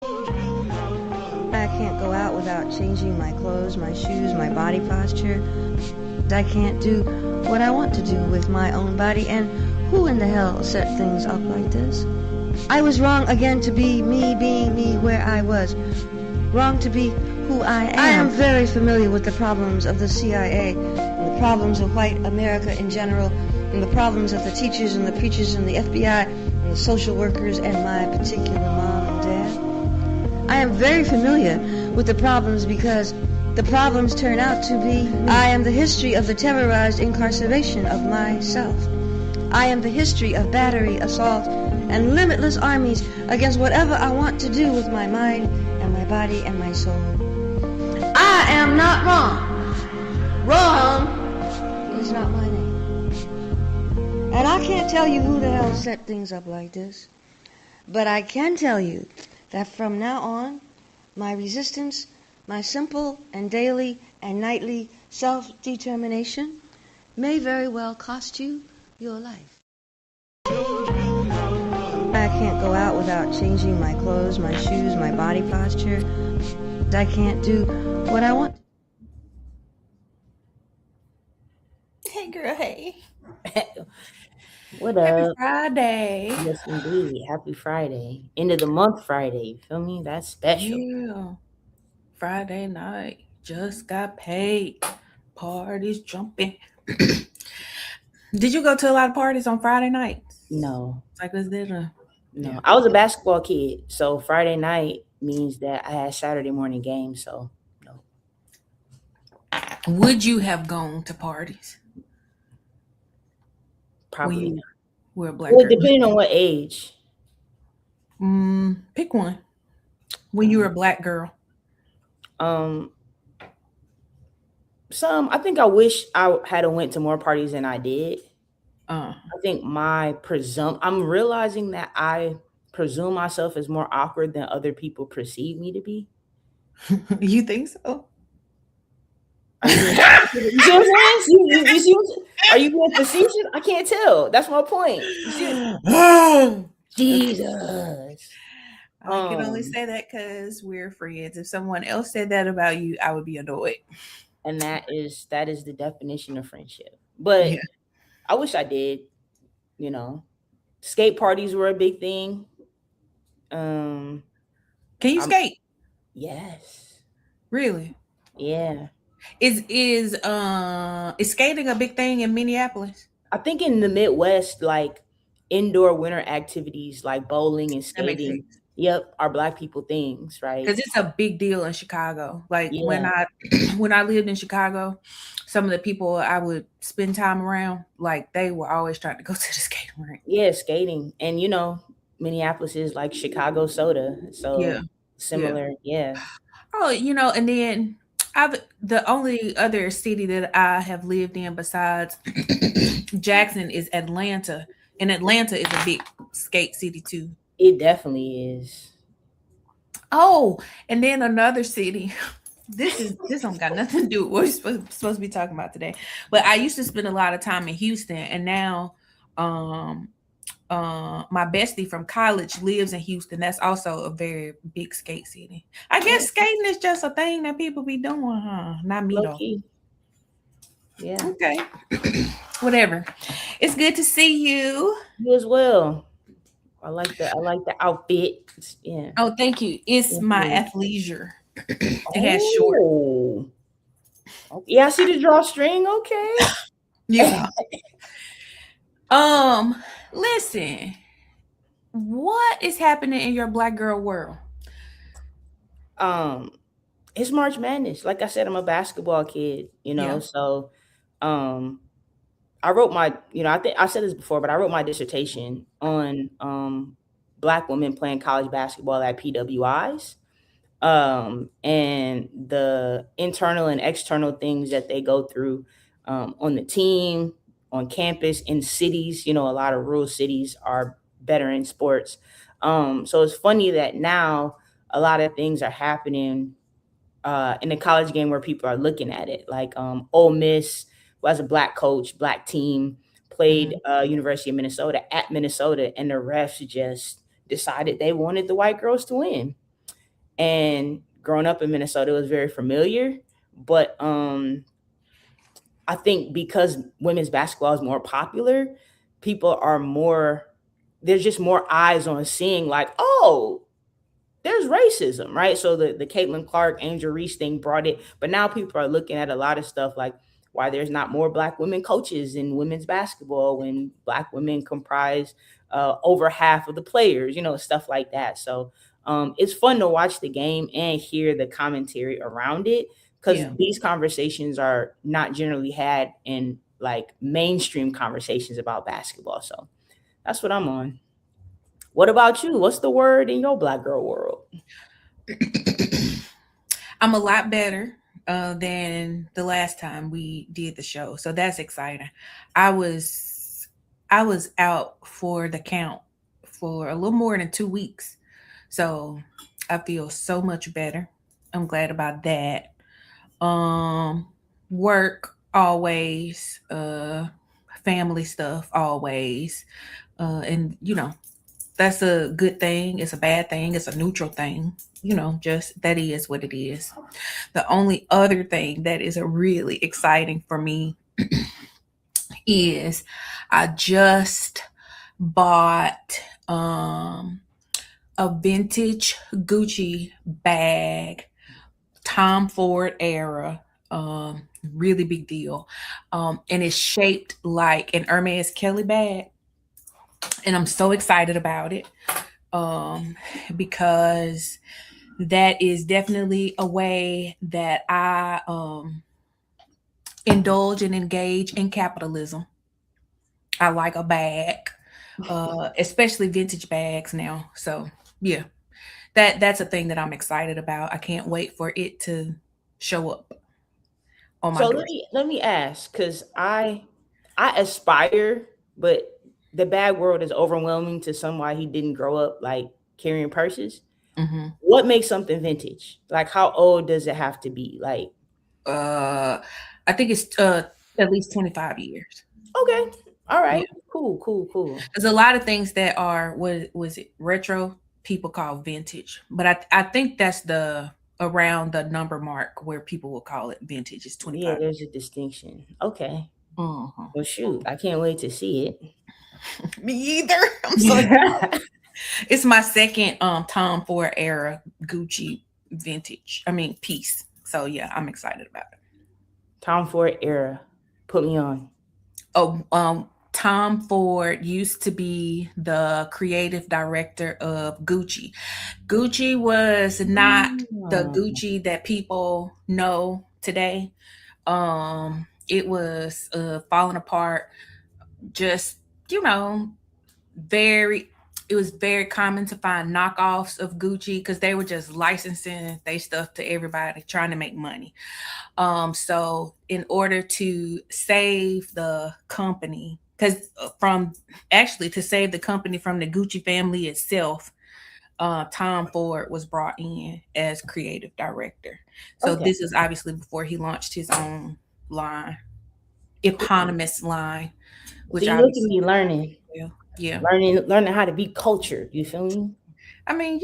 I can't go out without changing my clothes, my shoes, my body posture. I can't do what I want to do with my own body, and who in the hell set things up like this? I was wrong again to be me being me where I was. Wrong to be who I am. I am very familiar with the problems of the CIA, and the problems of white America in general, and the problems of the teachers and the preachers and the FBI and the social workers and my particular mom and dad. I am very familiar with the problems because the problems turn out to be me. I am the history of the terrorized incarceration of myself. I am the history of battery, assault, and limitless armies against whatever I want to do with my mind and my body and my soul. I am not wrong. Wrong is not my name. And I can't tell you who the hell set things up like this, but I can tell you that from now on, my resistance, my simple and daily and nightly self-determination may very well cost you your life. I can't go out without changing my clothes, my shoes, my body posture. I can't do what I want. Hey, girl, hey. What Happy up? Friday. Yes, indeed. Happy Friday. End of the month Friday. You feel me? That's special. Yeah. Friday night. Just got paid. Parties jumping. Did you go to a lot of parties on Friday night? No, Like, was there a... no. Yeah. I was a basketball kid, so Friday night means that I had Saturday morning games. So no, Would you have gone to parties when probably you not. were a black Well, girl? depending on what age. Pick one. When you were a black girl. Um, I think I wish I had went to more parties than I did. Uh, I think I'm realizing that I presume myself as more awkward than other people perceive me to be. you think so? Are you being you see what I'm saying? You see are you being facetious? I can't tell. That's my point. You see Jesus. I can only say that because we're friends. If someone else said that about you, I would be annoyed. And that is the definition of friendship. Yeah. But I wish I did, you know. Skate parties were a big thing. Um Can you I'm skate? yes. Really? Yeah. Is skating a big thing in Minneapolis? I think in the Midwest, like indoor winter activities like bowling and That makes skating, sense. yep, are black people things, right? Because it's a big deal in Chicago. Like when Yeah. I when I lived in Chicago, some of the people I would spend time around, like they were always trying to go to the skating rink. Yeah, skating. And Minneapolis is like Chicago soda. Yeah, So yeah. similar, yeah. Oh, and then the only other city that I have lived in besides Jackson is Atlanta, and Atlanta is a big skate city too. It definitely is. Oh, and then another city. This don't got nothing to do with what we're supposed to be talking about today. But I used to spend a lot of time in Houston, and now, um, my bestie from college lives in Houston. That's also a very big skate city. I Yeah, guess skating is just a thing that people be doing, huh? Not me low though. key. Yeah. Okay, whatever. It's good to see you. You as well. I like the outfit. Yeah. Oh, thank you. It's Yes, my yes. athleisure. It has short. Oh. Okay. Yeah, I see the drawstring. Okay. Yeah. Listen. What is happening in your black girl world? um, it's March Madness. Like I said, I'm a basketball kid, Yeah. so um I wrote I think I said this before, but I wrote my dissertation on black women playing college basketball at PWIs, and the internal and external things that they go through on the team, on campus, in cities. A lot of rural cities are better in sports. So it's funny that now a lot of things are happening in the college game where people are looking at it. Like Ole Miss, who has a black coach, black team, played Mhm. University of Minnesota at Minnesota, and the refs just decided they wanted the white girls to win. and growing up in Minnesota, it was very familiar. But I think because women's basketball is more popular, people are more, there's just more eyes on seeing like, oh, there's racism, right? So the Caitlin Clark, Angel Reese thing brought it, but now people are looking at a lot of stuff like why there's not more Black women coaches in women's basketball when Black women comprise over half of the players, stuff like that. So it's fun to watch the game and hear the commentary around it because Yeah. these conversations are not generally had in like mainstream conversations about basketball. So that's what I'm on. What about you? What's the word in your Black girl world? I'm a lot better than the last time we did the show, so that's exciting. I was I was out for the count for a little more than 2 weeks, so I feel so much better. I'm glad about that. Um, Work always, family stuff always, and that's a good thing. It's a bad thing. It's a neutral thing. Just that is what it is. The only other thing that is a really exciting for me is I just bought a vintage Gucci bag, Tom Ford era. Really big deal. And it's shaped like an Hermes Kelly bag. And I'm so excited about it. Um, because that is definitely a way that I indulge and engage in capitalism. I like a bag, especially vintage bags now. So yeah, that's a thing that I'm excited about. I can't wait for it to show up on my So door. let me ask, because I aspire, but the bad world is overwhelming to somebody who didn't grow up like carrying purses. Hmm. What makes something vintage? Like how old does it have to be? Like, Uh, I think it's at least 25 years. okay, all Yeah, right, cool, cool, cool. there's a lot of things that are what was it retro people call vintage, but I think that's the around the number mark where people will call it vintage is Yeah, 25. there's a distinction. Okay. Mhm. Well, shoot, I can't wait to see Me either. I'm so it. it's my second Tom Ford era Gucci vintage. I mean piece. So yeah, I'm excited about it. Tom Ford era. Put me on. Oh, Tom Ford used to be the creative director of Gucci. Gucci was not the Mm. Gucci that people know today. It was falling apart. Just you know, very. It was very common to find knockoffs of Gucci because they were just licensing their stuff to everybody, trying to make money. So in order to save the company, because from actually to save the company from the Gucci family itself, Tom Ford was brought in as creative director. So Okay, this is obviously before he launched his own line, cool. eponymous line, which See, look at obviously me learning, well, yeah. learning how to be cultured. You feel me? I mean,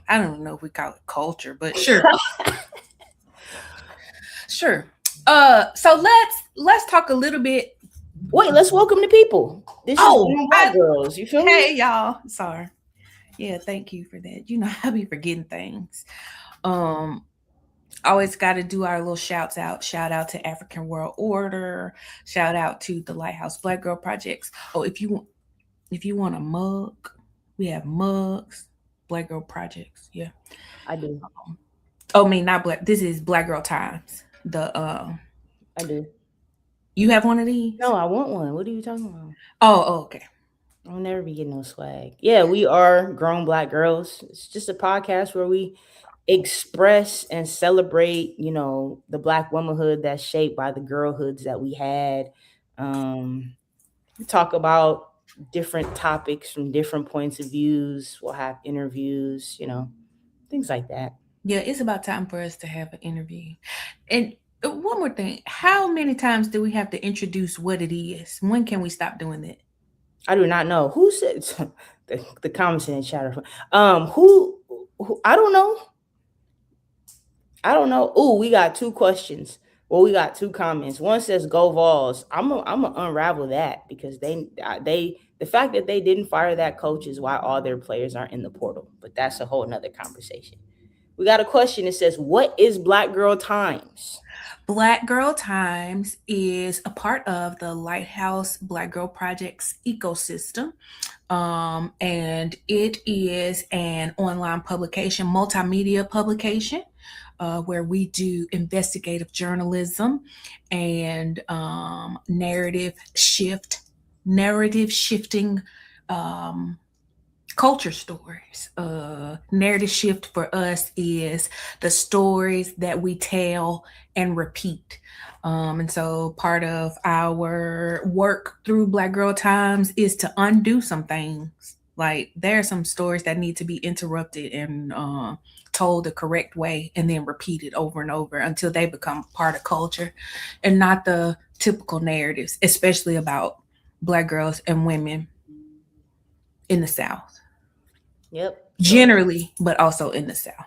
I don't know if we call it culture, but sure, sure. So let's talk a little bit. Wait, let's welcome the people. This is Oh, Grown Black Girls. You feel me? hey y'all. Sorry. Yeah, thank you for that. I be forgetting things. Um, Always got to do our little shouts out. Shout out to African World Order. Shout out to the Lighthouse Black Girl Projects. Oh, if you want a mug, we have mugs. Black Girl Projects. Yeah. I do. Oh, I mean not black. This is Black Girl Times. The I do. you have one of these? No, I want one. What are you talking about? Oh, okay. I'll never be getting no swag. Yeah, we are Grown Black Girls. It's just a podcast where we express and celebrate, the Black womanhood that's shaped by the girlhoods that we had. We talk about different topics from different points of views. We'll have interviews, things like that. Yeah, it's about time for us to have an interview. And one more thing, how many times do we have to introduce what it is? When can we stop doing that? I do not know who said the comments in the chat. Who I don't know. I don't know. Ooh, we got two questions. Well, we got two comments. One says "Go Vols." I'm gonna unravel that because they the fact that they didn't fire that coach is why all their players aren't in the portal. But that's a whole nother conversation. We got a question that says, "What is Black Girl Times?" Black Girl Times is a part of the Lighthouse Black Girl Project's ecosystem. And it is an online publication, multimedia publication, where we do investigative journalism and narrative shifting um, culture stories. Narrative shift for us is the stories that we tell and repeat. And so part of our work through Black Girl Times is to undo some things. Like there are some stories that need to be interrupted and told the correct way and then repeated over and over until they become part of culture and not the typical narratives, especially about Black girls and women in the South Yep. generally, but also in the South.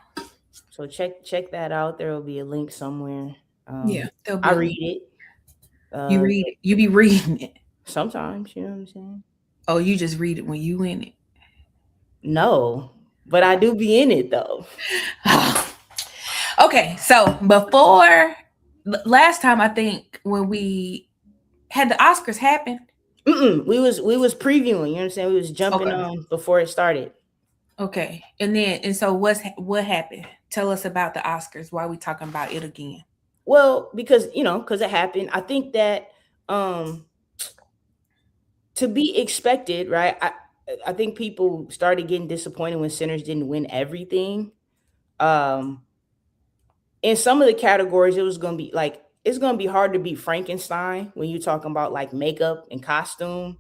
So check that out. There will be a link somewhere. Yeah, there'll be I a read link. it. You read it. You be reading it. Sometimes, you know what I'm saying? Oh, you just read it when you in it. No, but I do be in it though. Okay, so before last time, I think when we had the Oscars happen. We was previewing. You know what I'm saying? We was jumping Okay. on before it started. Okay, and so what happened? Tell us about the Oscars. Why are we talking about it again? Well, because it happened. I think that um to be expected, right? I think people started getting disappointed when Sinners didn't win everything. Um in some of the categories, it was gonna be like it's gonna be hard to beat Frankenstein when you're talking about like makeup and costume.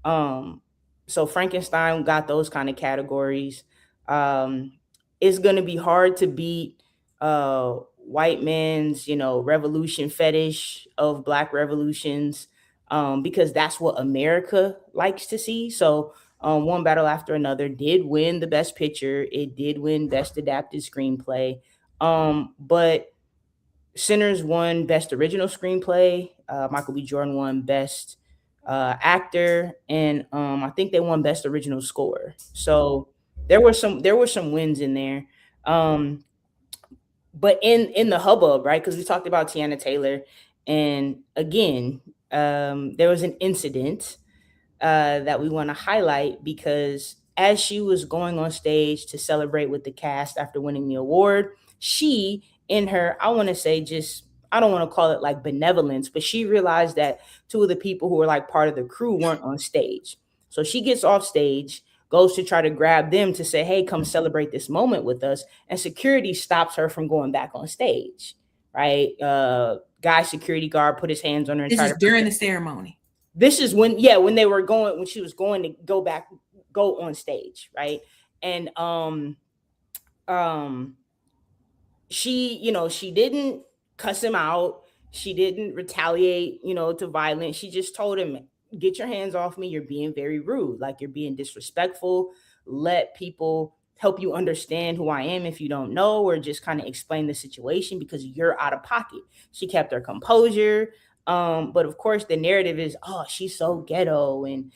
Um, so Frankenstein got those kind of categories. Um, it's gonna be hard to beat white man's, revolution fetish of black revolutions, because that's what America likes to see. So One Battle After Another did win the best picture. It did win best adapted screenplay. But Sinners won Best Original Screenplay. Michael B. Jordan won Best Actor, and I think they won Best Original Score. So there were some wins in there. Um, but in the hubbub, right? Because we talked about Tiana Taylor, and again, there was an incident that we want to highlight because as she was going on stage to celebrate with the cast after winning the award, she, in her, I want to say just, I don't want to call it like benevolence, but she realized that two of the people who were like part of the crew weren't on stage. So she gets off stage, goes to try to grab them to say, hey, come celebrate this moment with us. And security stops her from going back on stage, right? Guy security guard put his hands on her and This tried is to during the ceremony. this is when she was going to go on stage, right? And um she didn't cuss him out, she didn't retaliate, to violence. She just told him, get your hands off me, you're being very rude, like you're being disrespectful. Let people help you understand who I am if you don't know, or just kind of explain the situation because you're out of pocket. She kept her composure. But of course the narrative is, oh, she's so ghetto, and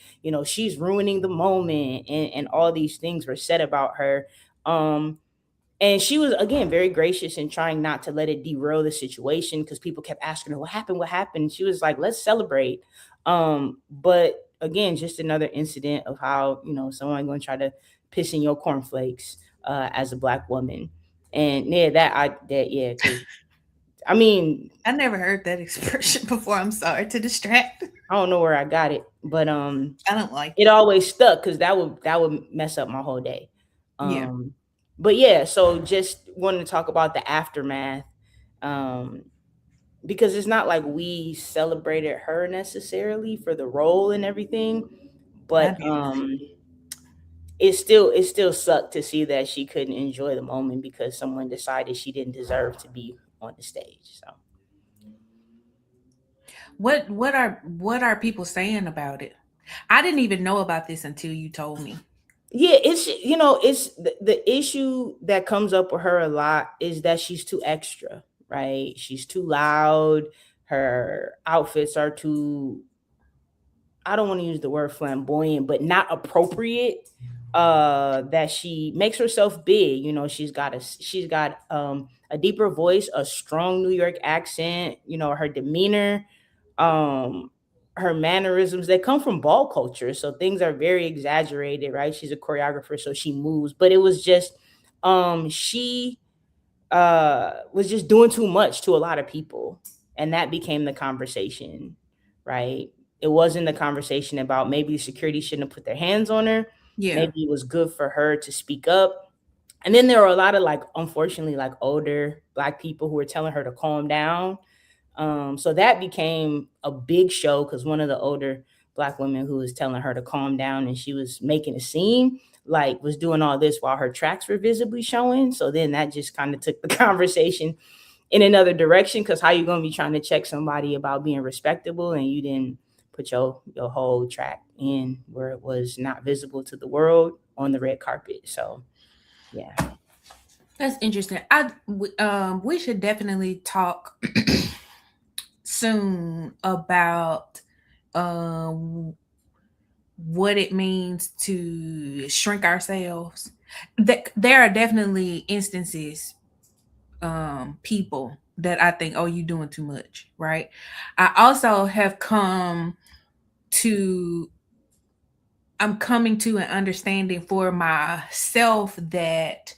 she's ruining the moment, and all these things were said about her. And she was, again, very gracious in trying not to let it derail the situation, because people kept asking her, what happened? What happened? She was like, let's celebrate. But again, just another incident of how, someone going to try to piss in your cornflakes as a black woman. And yeah, because I mean, I never heard that expression before. I'm sorry to distract. I don't know where I got it, but I don't like it always stuck because that would mess up my whole day. Yeah. But yeah, so just wanted to talk about the aftermath, um, because it's not like we celebrated her necessarily for the role and everything, I but did. it still sucked to see that she couldn't enjoy the moment because someone decided she didn't deserve to be on the stage. So What are people saying about it? I didn't even know about this until you told me. Yeah, it's it's the issue that comes up with her a lot is that she's too extra, right? She's too loud. Her outfits are too, I don't want to use the word flamboyant, but not appropriate. That she makes herself big. She's got a deeper voice, a strong New York accent, her demeanor, um her mannerisms, they come from ball culture, so things are very exaggerated, right? She's a choreographer, so she moves, but it was just she was just doing too much to a lot of people, and that became the conversation, right? It wasn't the conversation about maybe security shouldn't have put their hands on her. Yeah. Maybe it was good for her to speak up. And then there were a lot of, like, unfortunately, like, older Black people who were telling her to calm down. So that became a big show because one of the older Black women who was telling her to calm down and she was making a scene, like, was doing all this while her tracks were visibly showing. So then that just kind of took the conversation in another direction, because how you gonna be trying to check somebody about being respectable and you didn't put your whole track in where it was not visible to the world on the red carpet. So yeah. That's interesting. We should definitely talk soon about what it means to shrink ourselves. There are definitely instances, people that I think, oh, you doing too much, right? I also have to I'm coming to an understanding for myself that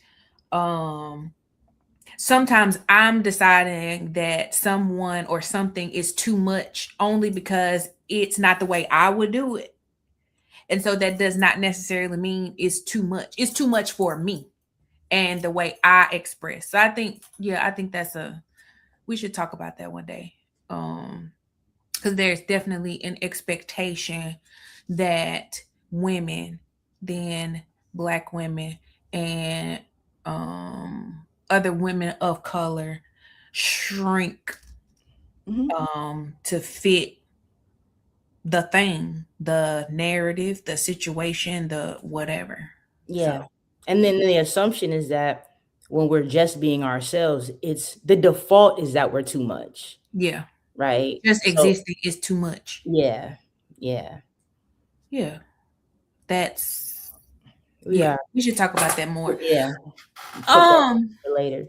um sometimes I'm deciding that someone or something is too much only because it's not the way I would do it. And so that does not necessarily mean it's too much. It's too much for me and the way I express. So I think, yeah, I think we should talk about that one day. Because there's definitely an expectation that women, then Black women, and other women of color shrink to fit the thing, the narrative, the situation, the whatever. Yeah. So And then the assumption is that when we're just being ourselves, it's the default is that we're too much, yeah, right? just So existing is too much. yeah, yeah, Yeah, that's yeah. yeah, We should talk about that more. yeah. Put that Um, for later.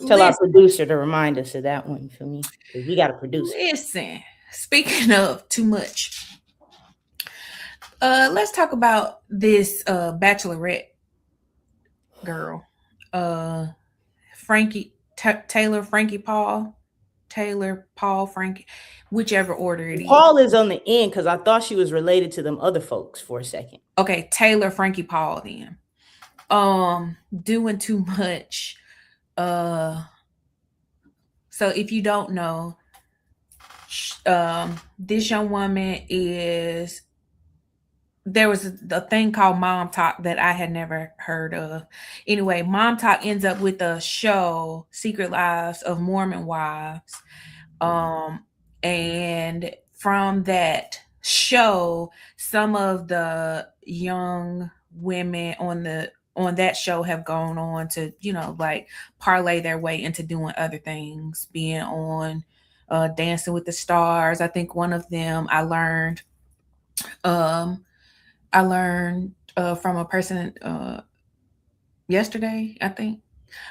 Tell our listen, producer to remind us of that one for me, because we got a producer. listen. Speaking of too much, let's talk about this bachelorette girl, uh, Taylor Paul Frankie, whichever order it is. Paul is on the end because I thought she was related to them other folks for a second. Okay, Taylor Frankie Paul then. Doing too much. So if you don't know, this young woman is, there was a thing called Mom Talk that I had never heard of. Anyway, Mom Talk ends up with a show, Secret Lives of Mormon Wives. And from that show, some of the young women on that show have gone on to, like, parlay their way into doing other things, being on Dancing with the Stars. I think one of them um I learned from a person yesterday, I think.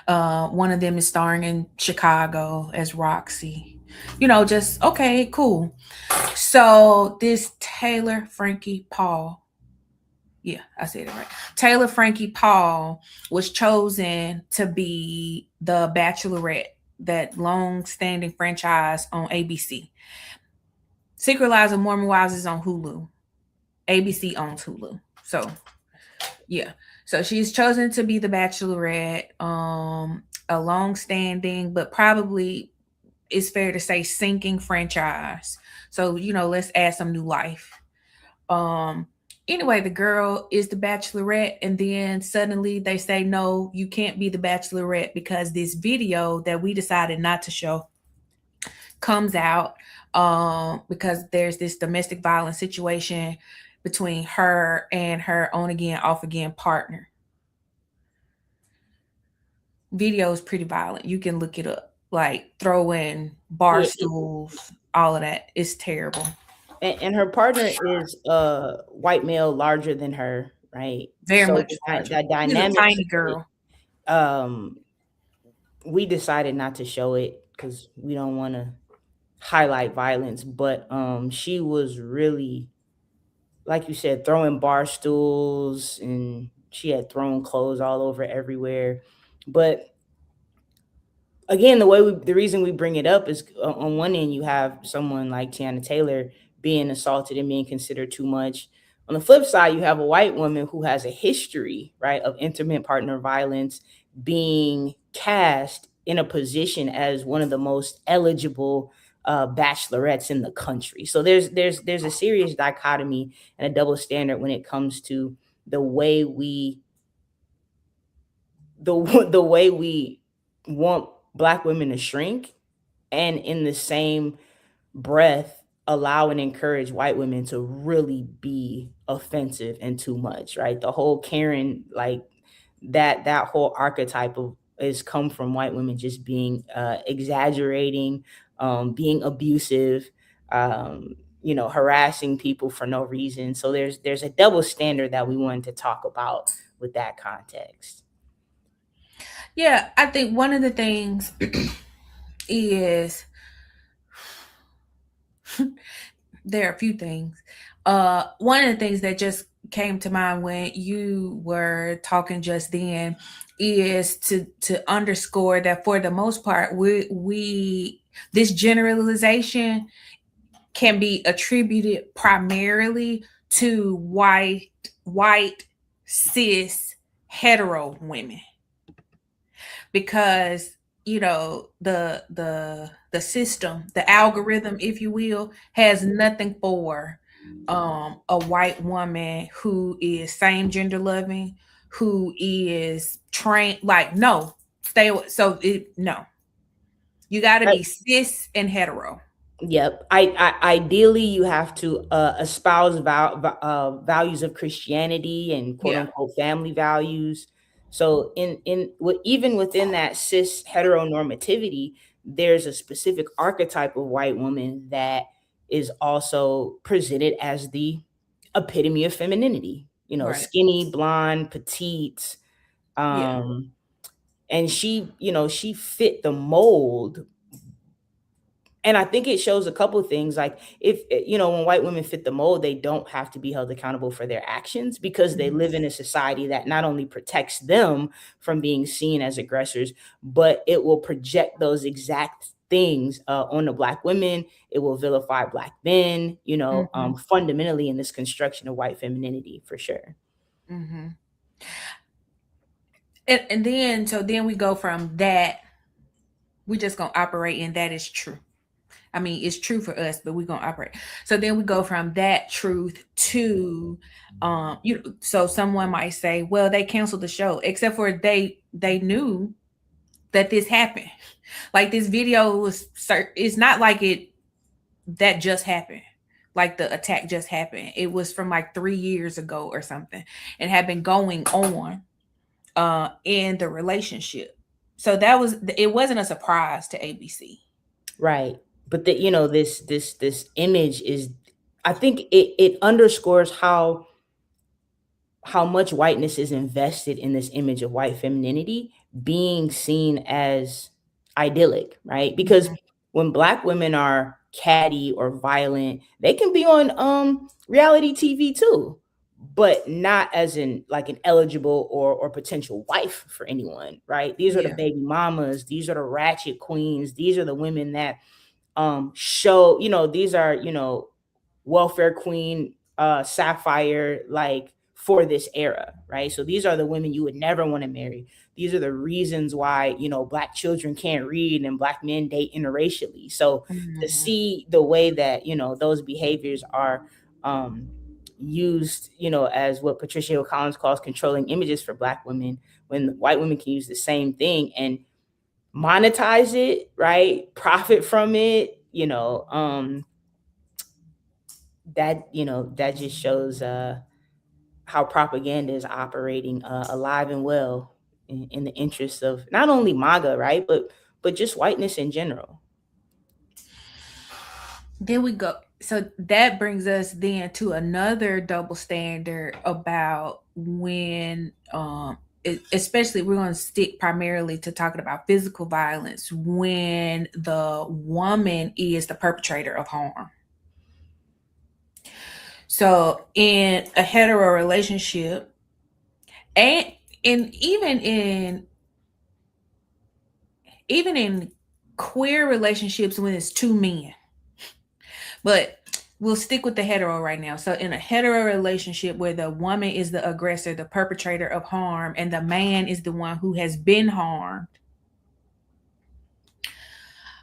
One of them is starring in Chicago as Roxy. Just okay, cool. So this Taylor Frankie Paul, yeah, I said it right. Taylor Frankie Paul was chosen to be the Bachelorette, that long-standing franchise on ABC. Secret Lives of Mormon Wives is on Hulu. ABC owns Hulu. So yeah. So she's chosen to be the Bachelorette, a long-standing, but probably it's fair to say sinking franchise. So, let's add some new life. Anyway, the girl is the Bachelorette, and then suddenly they say, no, you can't be the Bachelorette because this video that we decided not to show comes out because there's this domestic violence situation between her and her on again, off again partner. Video is pretty violent. You can look it up. Like throwing bar Yeah, stools, all of that. It's terrible. and her partner is a white male larger than her, right? Very So much larger. that She's a dynamics tiny of it, girl. um, we decided not to show it because we don't want to highlight violence. But she was really, like you said, throwing bar stools, and she had thrown clothes all over everywhere. But again, the reason we bring it up is, on one end you have someone like Tiana Taylor being assaulted and being considered too much. On the flip side, you have a white woman who has a history, right, of intimate partner violence, being cast in a position as one of the most eligible bachelorettes in the country. So there's a serious dichotomy and a double standard when it comes to the way we the way we want black women to shrink, and in the same breath allow and encourage white women to really be offensive and too much, right? The whole Karen, like, that whole archetype of is come from white women just being exaggerating, being abusive, harassing people for no reason. So there's a double standard that we wanted to talk about with that context. Yeah, I think one of the things is there are a few things. One of the things that just came to mind when you were talking just then is to underscore that for the most part, we this generalization can be attributed primarily to white cis hetero women, because the system, the algorithm, if you will, has nothing for a white woman who is same gender loving, who is trained. Like, no, stay away. So it no, you got to be cis and hetero. Yep. I ideally you have to espouse values of Christianity and quote Yeah. unquote family values. So even within that cis heteronormativity, there's a specific archetype of white woman that is also presented as the epitome of femininity. Right. Skinny, blonde, petite, Yeah. um, and she fit the mold. And I think it shows a couple of things. Like, if when white women fit the mold, they don't have to be held accountable for their actions because they Mhm. live in a society that not only protects them from being seen as aggressors, but it will project those exact things on the black women. It will vilify black men, Mhm. fundamentally in this construction of white femininity, for sure. Mhm. And then so then we go from that. We just gonna operate in that is true. I mean, it's true for us, but we're gonna operate. So then we go from that truth to so someone might say, well, they canceled the show, except for they knew that this happened. Like, this video was it's not like it that just happened. Like, the attack just happened. It was from like 3 years ago or something, and had been going on in the relationship. So it wasn't a surprise to ABC. Right. But this image is, I think it underscores how much whiteness is invested in this image of white femininity being seen as idyllic, right? Because Mhm. when black women are catty or violent, they can be on reality TV too, but not as an eligible or potential wife for anyone, right? These are the Yeah. baby mamas, these are the ratchet queens, these are the women that show, these are, welfare queen, sapphire, like, for this era, right? So these are the women you would never want to marry. These are the reasons why, black children can't read and black men date interracially. So to Mhm. see the way that, those behaviors are used, as what Patricia Hill Collins calls controlling images for black women, when white women can use the same thing and monetize it, right? Profit from it, that, that just shows how propaganda is operating alive and well in the interests of not only MAGA, right, but just whiteness in general. Then we go. So that brings us then to another double standard about when, especially we're going to stick primarily to talking about physical violence when the woman is the perpetrator of harm. So in a hetero relationship, and even in queer relationships when it's two men, but we'll stick with the hetero right now. So in a hetero relationship where the woman is the aggressor, the perpetrator of harm, and the man is the one who has been harmed,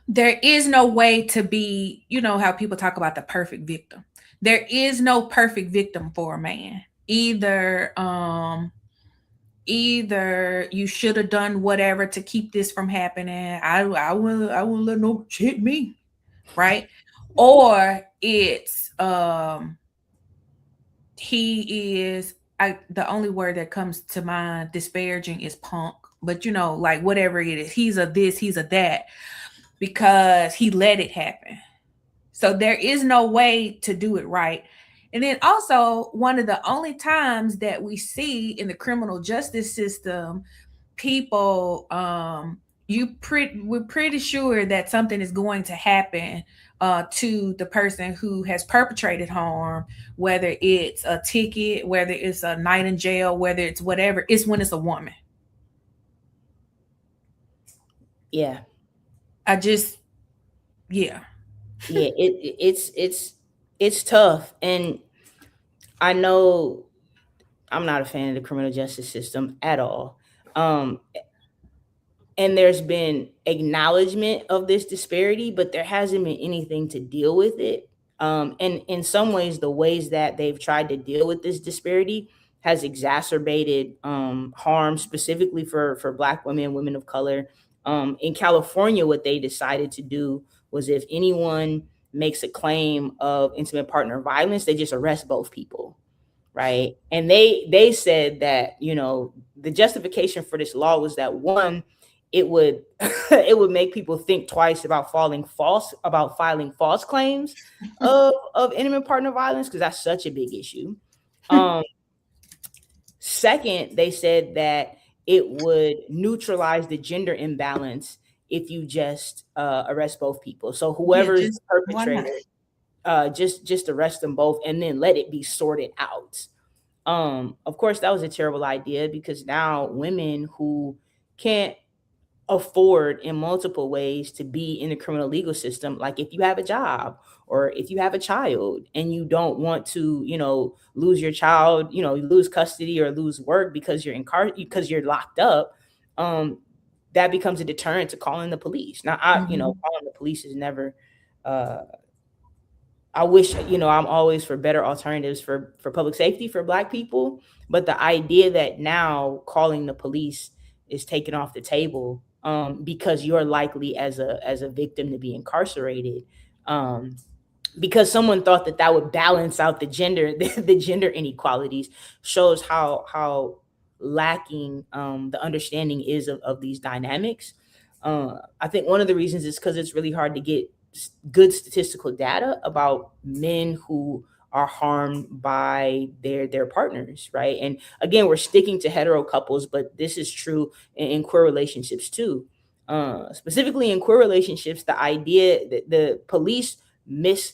there is no way to be, how people talk about the perfect victim. There is no perfect victim for a man. Either you should have done whatever to keep this from happening. I won't let no hit me, right? Or it's he is, the only word that comes to mind disparaging is punk, but like whatever it is, he's a this, he's a that, because he let it happen. So there is no way to do it right. And then also, one of the only times that we see in the criminal justice system, people, we're pretty sure that something is going to happen to the person who has perpetrated harm, whether it's a ticket, whether it's a night in jail, whether it's whatever. It's when it's a woman. Yeah. I just, yeah. Yeah, it's tough, and I know I'm not a fan of the criminal justice system at all. And there's been acknowledgement of this disparity, but there hasn't been anything to deal with it. And in some ways, the ways that they've tried to deal with this disparity has exacerbated harm, specifically for Black women, women of color. In California, what they decided to do was if anyone makes a claim of intimate partner violence, they just arrest both people, right? And they said that the justification for this law was that, one, it would it would make people think twice about filing false claims of intimate partner violence, because that's such a big issue. Second, they said that it would neutralize the gender imbalance if you just arrest both people. So Yeah, whoever's the just why not? perpetrator, just arrest them both and then let it be sorted out. Of course, that was a terrible idea, because now women who can't afford in multiple ways to be in the criminal legal system, like if you have a job or if you have a child and you don't want to, lose your child, lose custody or lose work because because you're locked up, that becomes a deterrent to calling the police. Now, calling the police is never uh I wish, I'm always for better alternatives for public safety for Black people. But the idea that now calling the police is taken off the table, because you're likely as a victim to be incarcerated, because someone thought that would balance out the gender the gender inequalities, shows how lacking the understanding is of these dynamics. I think one of the reasons is because it's really hard to get good statistical data about men who are harmed by their partners, right? And again, we're sticking to hetero couples, but this is true in queer relationships too. Specifically in queer relationships, the idea that the police mis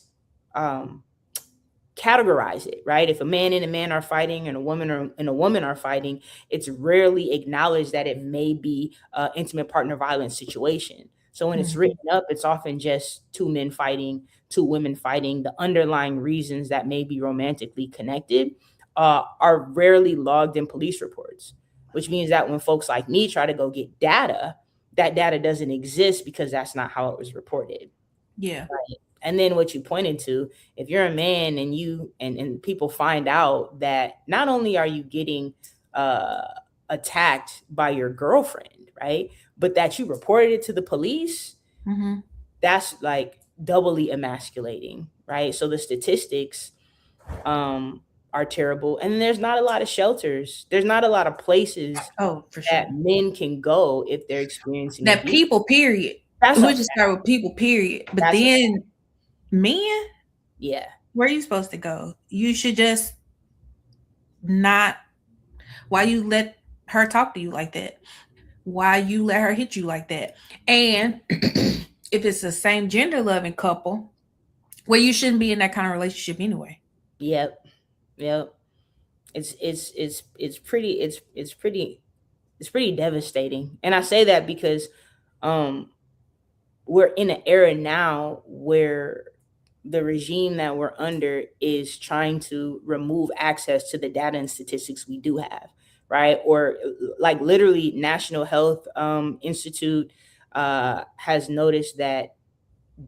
categorize it, right? If a man and a man are fighting and a woman are fighting, it's rarely acknowledged that it may be an intimate partner violence situation. So when it's written up, it's often just two men fighting, two women fighting. The underlying reasons that may be romantically connected are rarely logged in police reports, which means that when folks like me try to go get data, that data doesn't exist because that's not how it was reported. Yeah. Right. And then what you pointed to, if you're a man and and people find out that not only are you getting uh, attacked by your girlfriend, right, but that you reported it to the police, Mm-hmm. that's like doubly emasculating, right? So the statistics um, are terrible. And there's not a lot of shelters. There's not a lot of places Oh, for that sure. men can go if they're experiencing That abuse. people, period. That's We'll a just start with people, period. But that's a then men, yeah. where are you supposed to go? You should just not. Why you let her talk to you like that? Why you let her hit you like that? And if it's the same gender loving couple, well, you shouldn't be in that kind of relationship anyway. Yep. Yep. It's pretty it's pretty devastating. And I say that because um we're in an era now where the regime that we're under is trying to remove access to the data and statistics we do have, right? Or like literally National Health Institute has noticed that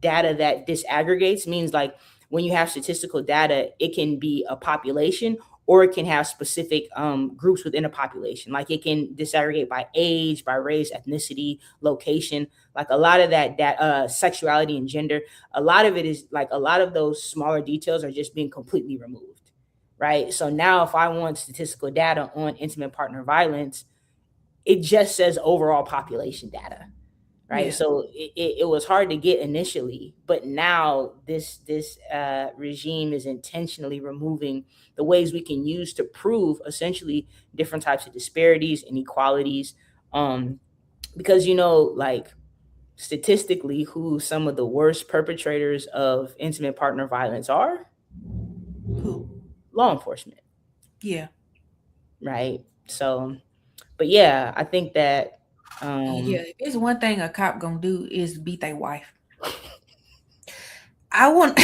data that disaggregates means like when you have statistical data, it can be a population or it can have specific groups within a population. Like it can disaggregate by age, by race, ethnicity, location. Like a lot of that sexuality and gender, a lot of it is like a lot of those smaller details are just being completely removed, right? So now if I want statistical data on intimate partner violence, it just says overall population data, right? Yeah. So it was hard to get initially, but now this regime is intentionally removing the ways we can use to prove essentially different types of disparities, inequalities, um, because like statistically, who some of the worst perpetrators of intimate partner violence are? Who? Law enforcement, Yeah. right? So, but yeah, I think that Yeah. um, If it's one thing a cop gonna do is beat their wife. I want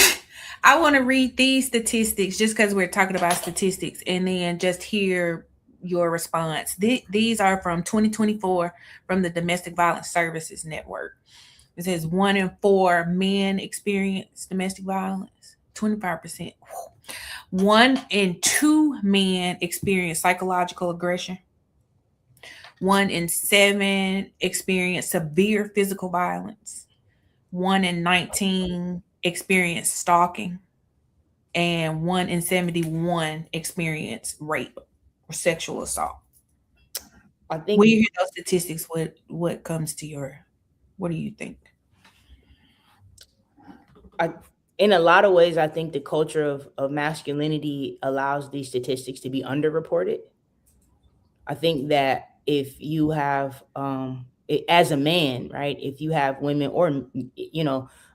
I want to read these statistics just because we're talking about statistics and then just hear your response. These are from 2024 from the Domestic Violence Services Network. It says 1 in 4 men experience domestic violence, 25%. 1 in 2 men experience psychological aggression. 1 in 7 experience severe physical violence. 1 in 19 experience stalking, and 1 in 71 experience rape or sexual assault. I When you think hear those statistics, what comes to your, what do you think? I in a lot of ways, I think the culture of masculinity allows these statistics to be underreported. I think that if you have as a man, right, if you have women or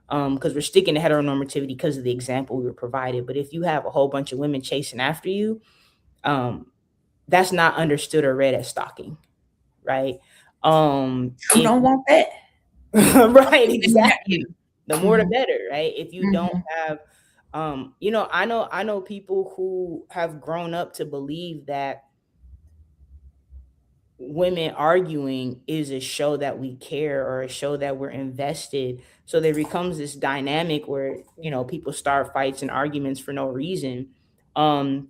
because we're sticking to heteronormativity because of the example we were provided, but if you have a whole bunch of women chasing after you, um that's not understood or read as stalking, right? Who If don't want that? right, Maybe not exactly. you. The more the Hmm. better, right? If you don't Hmm. have I know people who have grown up to believe that women arguing is a show that we care or a show that we're invested. So there becomes this dynamic where, people start fights and arguments for no reason. Um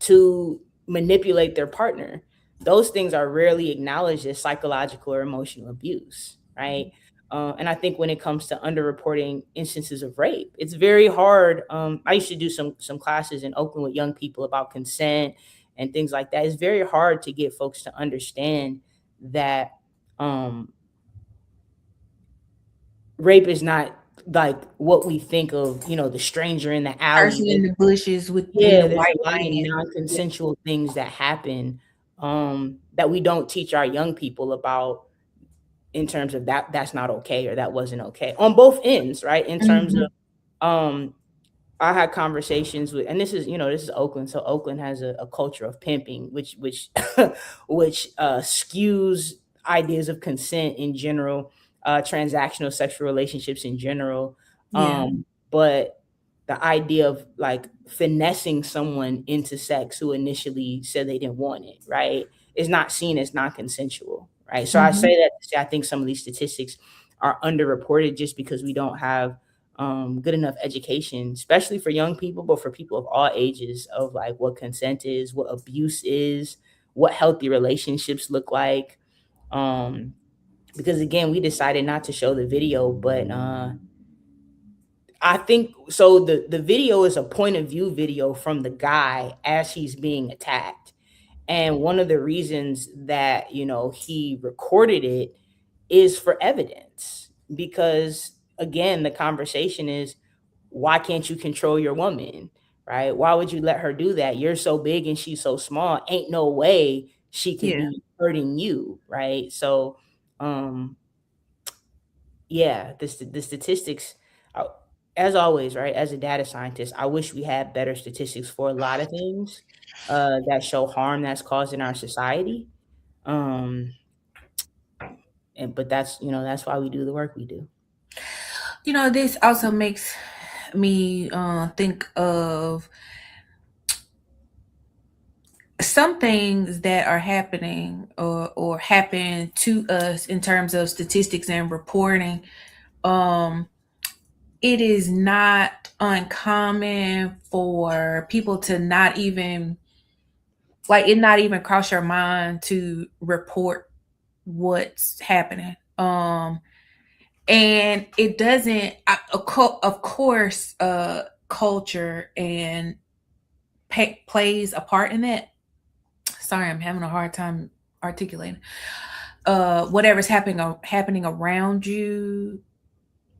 to manipulate their partner. Those things are rarely acknowledged as psychological or emotional abuse, right? And I think when it comes to underreporting instances of rape, it's very hard. I used to do some classes in Oakland with young people about consent and things like that. It's very hard to get folks to understand that um, rape is not like what we think of. The stranger in the alley. Person in the bushes with in Yeah, the there's white a lot of van. Yeah. non-consensual things that happen that we don't teach our young people about in terms of that's not okay or that wasn't okay on both ends, right? In terms Hmm. of I had conversations with, and this is Oakland, so Oakland has a culture of pimping, which which skews ideas of consent in general, transactional sexual relationships in general, Yeah. but the idea of like finessing someone into sex who initially said they didn't want it, right, is not seen as non-consensual, right? So I Hmm. say that to say I think some of these statistics are underreported just because we don't have good enough education, especially for young people, but for people of all ages, of like what consent is, what abuse is, what healthy relationships look like. Because again, we decided not to show the video, but I think so. The video is a point of view video from the guy as he's being attacked. And one of the reasons that, he recorded it is for evidence. Because again, the conversation is, why can't you control your woman? Right? Why would you let her do that? You're so big and she's so small. Ain't no way she could Yeah. be hurting you, right? So, um, yeah, the statistics, uh, as always, right? As a data scientist, I wish we had better statistics for a lot of things that show harm that's caused in our society. Um, and but that's why we do the work we do. This also makes me think of some things that are happening or happen to us in terms of statistics and reporting. Um, it is not uncommon for people to not even like it not even cross your mind to report what's happening. And it doesn't of course culture and plays a part in that. Sorry, I'm having a hard time articulating. Whatever's happening around you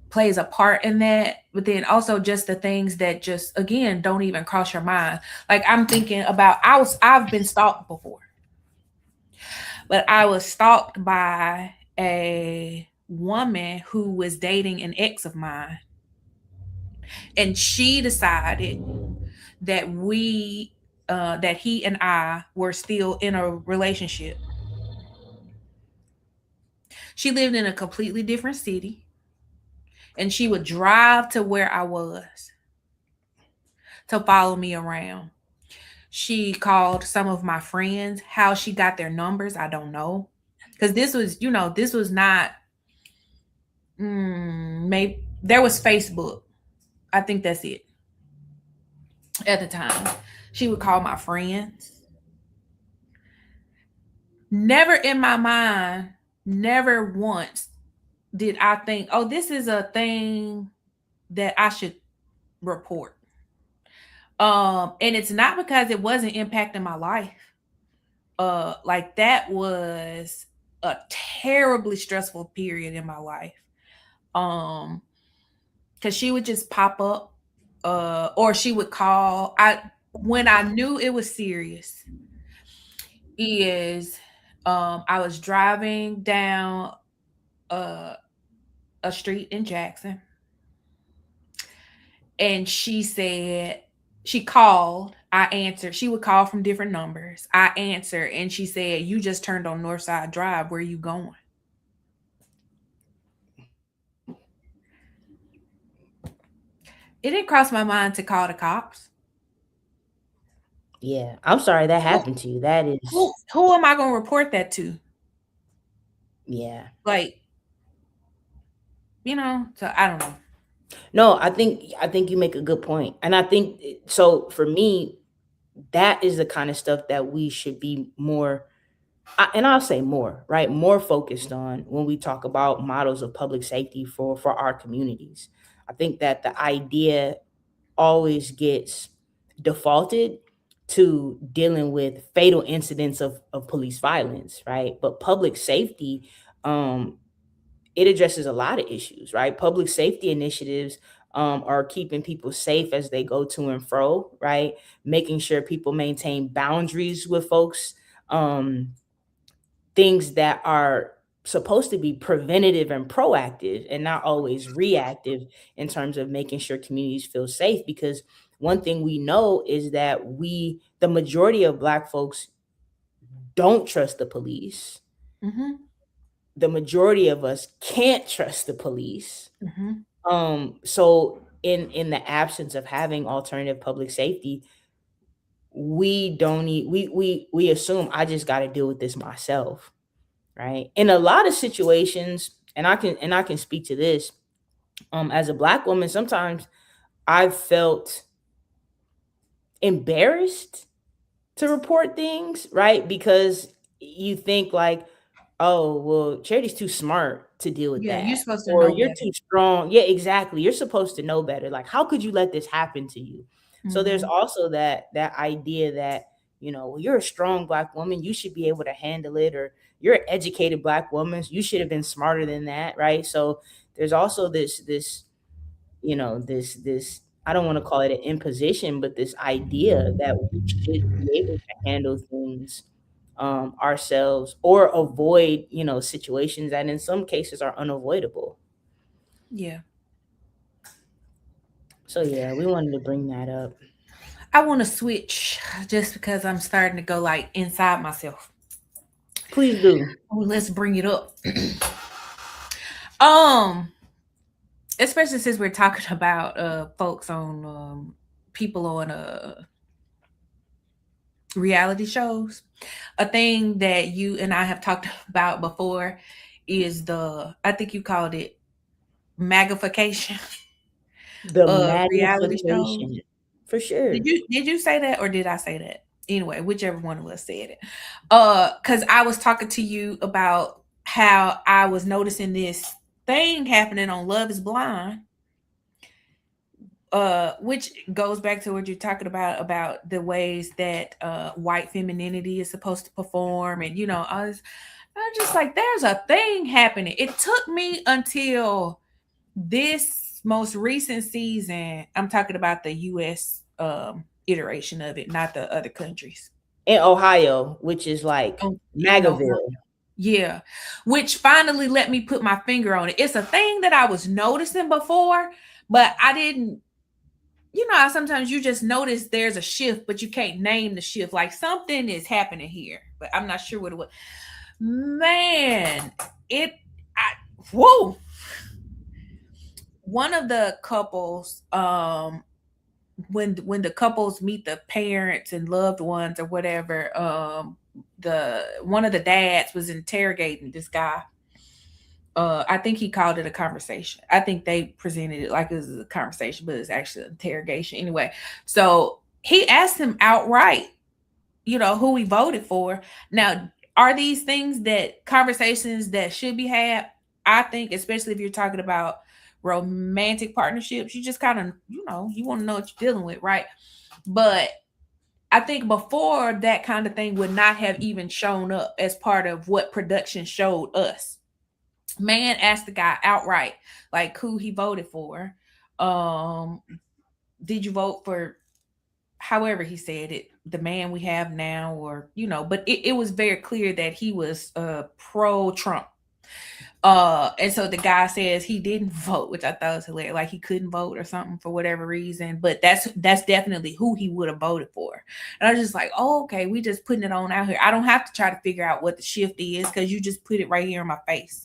plays a part in that, but then also just the things that just again don't even cross your mind. Like I'm thinking about I've been stalked before, but I was stalked by a woman who was dating an ex of mine, and she decided that that he and I were still in a relationship. She lived in a completely different city, and she would drive to where I was to follow me around. She called some of my friends. How she got their numbers, I don't know. Because this was not, maybe there was Facebook. I think that's it at the time. She would call my friends. Never in my mind, never once did I think, oh, this is a thing that I should report. And it's not because it wasn't impacting my life. Like that was a terribly stressful period in my life. Um, because she would just pop up, or she would call. When I knew it was serious is I was driving down uh a street in Jackson, and she called. I answered. She would call from different numbers. I answered, and she said, "You just turned on Northside Drive. Where are you going?" It didn't cross my mind to call the cops. Yeah, I'm sorry that Who happened to you. That is, who am I gonna report that to? yeah. Like, so I don't know. No, I think you make a good point, and I think so. For me, that is the kind of stuff that we should be more, and I'll say more, right? More focused on when we talk about models of public safety for our communities. I think that the idea always gets defaulted to dealing with fatal incidents of police violence, right? But public safety, um, it addresses a lot of issues, right? Public safety initiatives are keeping people safe as they go to and fro, right? Making sure people maintain boundaries with folks, um, things that are supposed to be preventative and proactive and not always reactive in terms of making sure communities feel safe. Because one thing we know is that the majority of Black folks don't trust the police. Mm-hmm. The majority of us can't trust the police. Mm-hmm. So in the absence of having alternative public safety, we don't need we assume I just got to deal with this myself, right? In a lot of situations, and I can speak to this, as a Black woman, sometimes I've felt embarrassed to report things, right? Because you think like, oh, well, Charity's too smart to deal with Yeah, you're that. supposed to Or know you're better. too strong. Yeah, exactly. You're supposed to know better. Like, how could you let this happen to you? So there's Hmm. also that idea that, well, you're a strong black woman, you should be able to handle it, or you're an educated black woman, you should have been smarter than that, right? So there's also this, this I don't want to call it an imposition, but this idea that we should be able to handle things ourselves, or avoid, situations that in some cases are unavoidable. Yeah. So yeah, we wanted to bring that up. I want to switch just because I'm starting to go like inside myself. Please do. Oh, let's bring it up. um, Especially since we're talking about folks on people on reality shows. A thing that you and I have talked about before is I think you called it magnification The of reality shows. magnification, for sure. Did you say that or did I say that? Anyway, whichever one of us said it. Cuz I was talking to you about how I was noticing this thing happening on Love is Blind, which goes back to what you're talking about the ways that white femininity is supposed to perform. And I was just like, there's a thing happening. It took me until this most recent season. I'm talking about the US iteration of it, not the other countries. In Ohio, which is like Oh, in Ohio. Magaville. Yeah. Which finally let me put my finger on it. It's a thing that I was noticing before, but I didn't. How sometimes you just notice there's a shift, but you can't name the shift. Like something is happening here, but I'm not sure what it was. Man, it I whoa. One of the couples, when the couples meet the parents and loved ones or whatever, the one of the dads was interrogating this guy. I think he called it a conversation. I think they presented it like it was a conversation, but it's actually an interrogation anyway. So he asked him outright, who he voted for. Now, are these things that conversations that should be had? I think, especially if you're talking about romantic partnerships, you just kind of, you want to know what you're dealing with, right? But I think before that kind of thing would not have even shown up as part of what production showed us. Man asked the guy outright, like who he voted for. Um, did you vote for however he said it, the man we have now, or but it was very clear that he was pro Trump. And so the guy says he didn't vote, which I thought was hilarious. Like he couldn't vote or something for whatever reason, but that's definitely who he would have voted for. And I was just like, oh, okay, we just putting it on out here. I don't have to try to figure out what the shift is because you just put it right here in my face.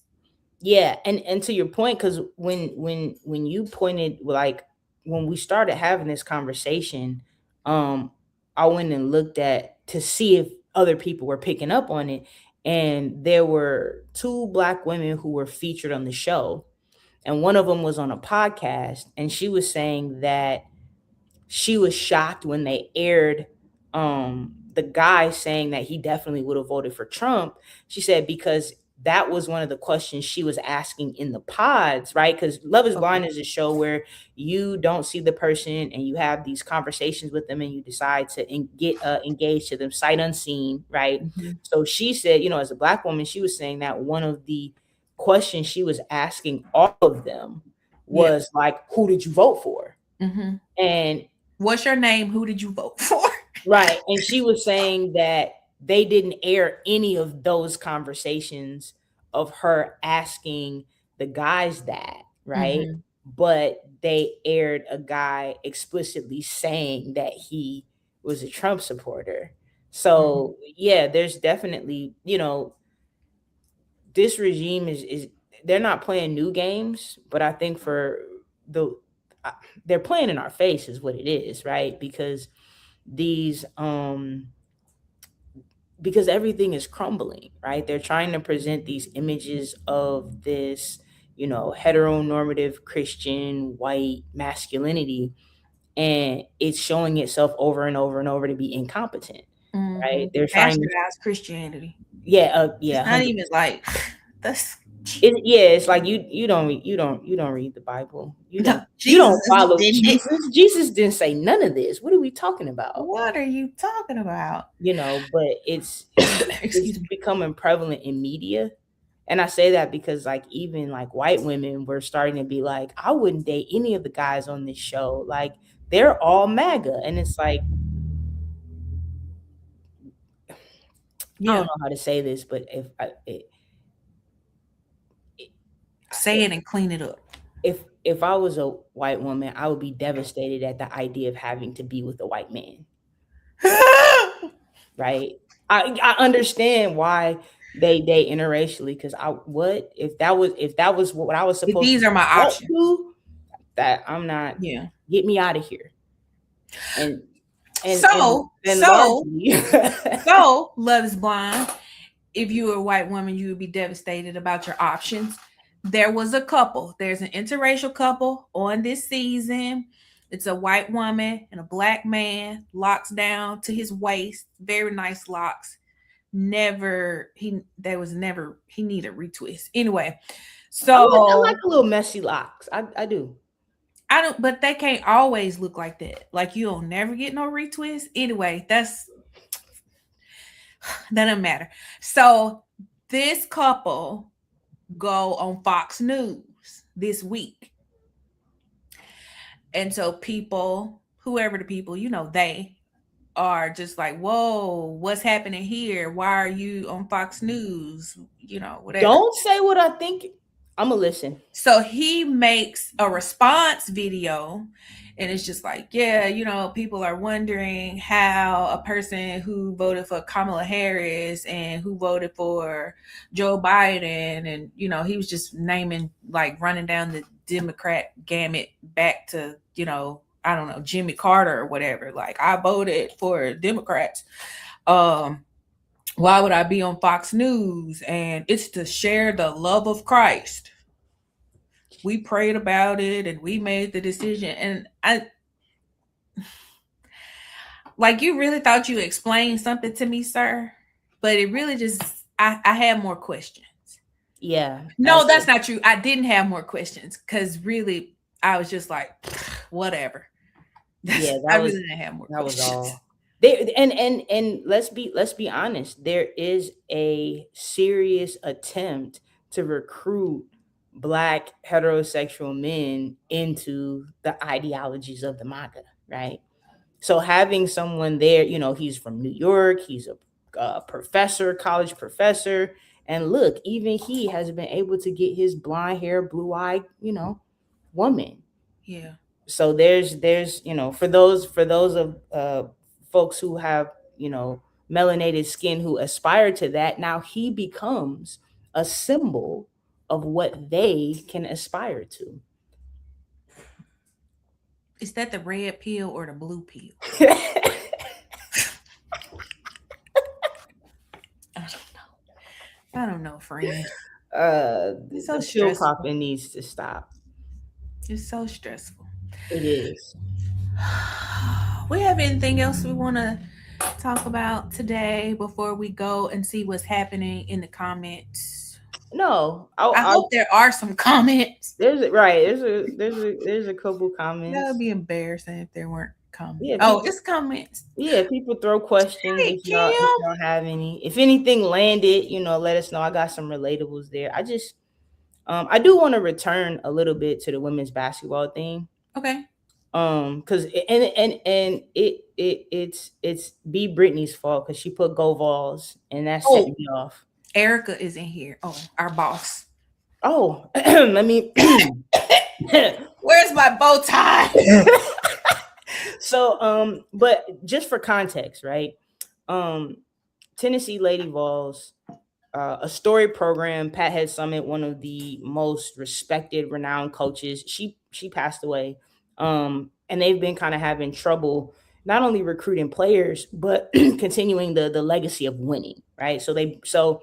Yeah, and to your point, because when you pointed, like, when we started having this conversation, I went and looked at to see if other people were picking up on it, and there were two black women who were featured on the show, and one of them was on a podcast, and she was saying that she was shocked when they aired the guy saying that he definitely would have voted for Trump. She said because that was one of the questions she was asking in the pods, right? Because Love is Blind is a show where you don't see the person and you have these conversations with them and you decide to get engaged to them sight unseen, right? Mm-hmm. So she said, as a black woman, she was saying that one of the questions she was asking all of them was like, who did you vote for? Mm-hmm. And what's your name? Who did you vote for? Right. And she was saying that they didn't air any of those conversations of her asking the guys that, right? Mm-hmm. But they aired a guy explicitly saying that he was a Trump supporter. So, yeah, there's definitely, this regime is they're not playing new games, but I think the they're playing in our face is what it is, right? Because these because everything is crumbling, right? They're trying to present these images of this, heteronormative Christian white masculinity, and it's showing itself over and over and over to be incompetent, Mm-hmm. right? They're trying to Bastardized Christianity. Yeah, It's not 100%. even like that's It's like you don't read the Bible. You no, don't you Jesus don't follow didn't it. Jesus. Jesus didn't say none of this. What are we talking about? What are you talking about? But it's Excuse me. becoming prevalent in media. And I say that because like even like white women were starting to be like, I wouldn't date any of the guys on this show. Like they're all MAGA. And it's like, I don't Yeah. know how to say this, but Say it and clean it up. if I was a white woman, I would be devastated at the idea of having to be with a white man. Right? I understand why they date interracially because I what if that was what I was supposed to These are my want options. to, that I'm not, Yeah. get me out of here. And So, and largely Love is Blind. If you were a white woman, you would be devastated about your options. There was a couple. There's an interracial couple on this season. It's a white woman and a black man, locks down to his waist, very nice locks. Never there was never he needed retwist. Anyway, I like so a little messy locks. I do. I don't, but they can't always look like that. Like you'll never get no retwist. Anyway, that doesn't matter. So this couple go on Fox News this week. And so people, whoever the people, they are just like, whoa, what's happening here? Why are you on Fox News? Whatever. Don't say what I think. I'm gonna listen. So he makes a response video and it's just like, yeah, people are wondering how a person who voted for Kamala Harris and who voted for Joe Biden, and he was just naming, like, running down the Democrat gamut back to, I don't know, Jimmy Carter or whatever. Like, I voted for Democrats. Why would I be on Fox News? And it's to share the love of Christ. We prayed about it and we made the decision. And I, like, you really thought you explained something to me, sir, but it really just, I had more questions. Yeah. No, that's not true. I didn't have more questions because really I was just like, whatever. I really didn't have more questions. That was all. And let's be honest. There is a serious attempt to recruit Black heterosexual men into the ideologies of the MAGA, right? So having someone there, he's from New York, he's a professor, college professor, and look, even he has been able to get his blonde hair, blue eyed, woman. Yeah. So there's for those of folks who have melanated skin who aspire to that, now he becomes a symbol of what they can aspire to. Is that the red pill or the blue pill? I don't know, friend. It's so the pill popping needs to stop. It's so stressful. It is. We have anything else we want to talk about today before we go and see what's happening in the comments? No, I hope there are some comments. There's a couple comments. That would be embarrassing if there weren't comments. Yeah, it's comments. Yeah, people throw questions if y'all have any. If anything landed, let us know. I got some relatables there. I just I do want to return a little bit to the women's basketball thing. Okay. Because it's B Brittany's fault because she put go Vols and that set me off. Erica is in here. Oh, our boss. Oh, let me. Where's my bow tie? So, but just for context, right? Tennessee Lady Vols, a story program, Pat Head Summit, one of the most respected, renowned coaches. She passed away. And they've been kind of having trouble not only recruiting players, but continuing the legacy of winning, right? So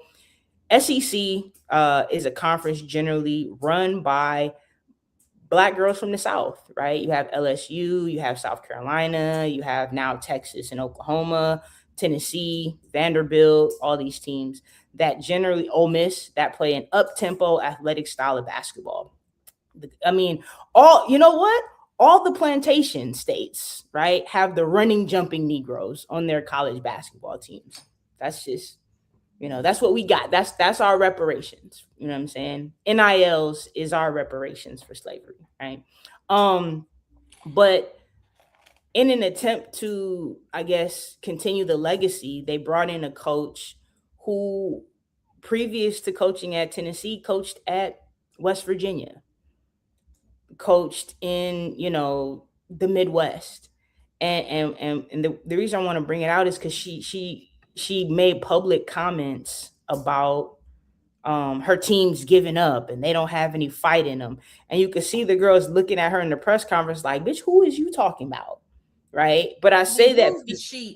SEC is a conference generally run by Black girls from the South, right? You have LSU, you have South Carolina, you have now Texas and Oklahoma. Tennessee, Vanderbilt, all these teams that generally Ole Miss that play an up-tempo athletic style of basketball. I mean, all you know what? All the plantation states, right, have the running, jumping Negroes on their college basketball teams. That's just, that's what we got. That's our reparations. You know what I'm saying? NILs is our reparations for slavery, right? But in an attempt to, I guess, continue the legacy, they brought in a coach who, previous to coaching at Tennessee, coached at West Virginia, coached in, the Midwest. And the reason I want to bring it out is because she made public comments about her team's giving up and they don't have any fight in them. And you could see the girls looking at her in the press conference like, bitch, who is you talking about? Right. But I say that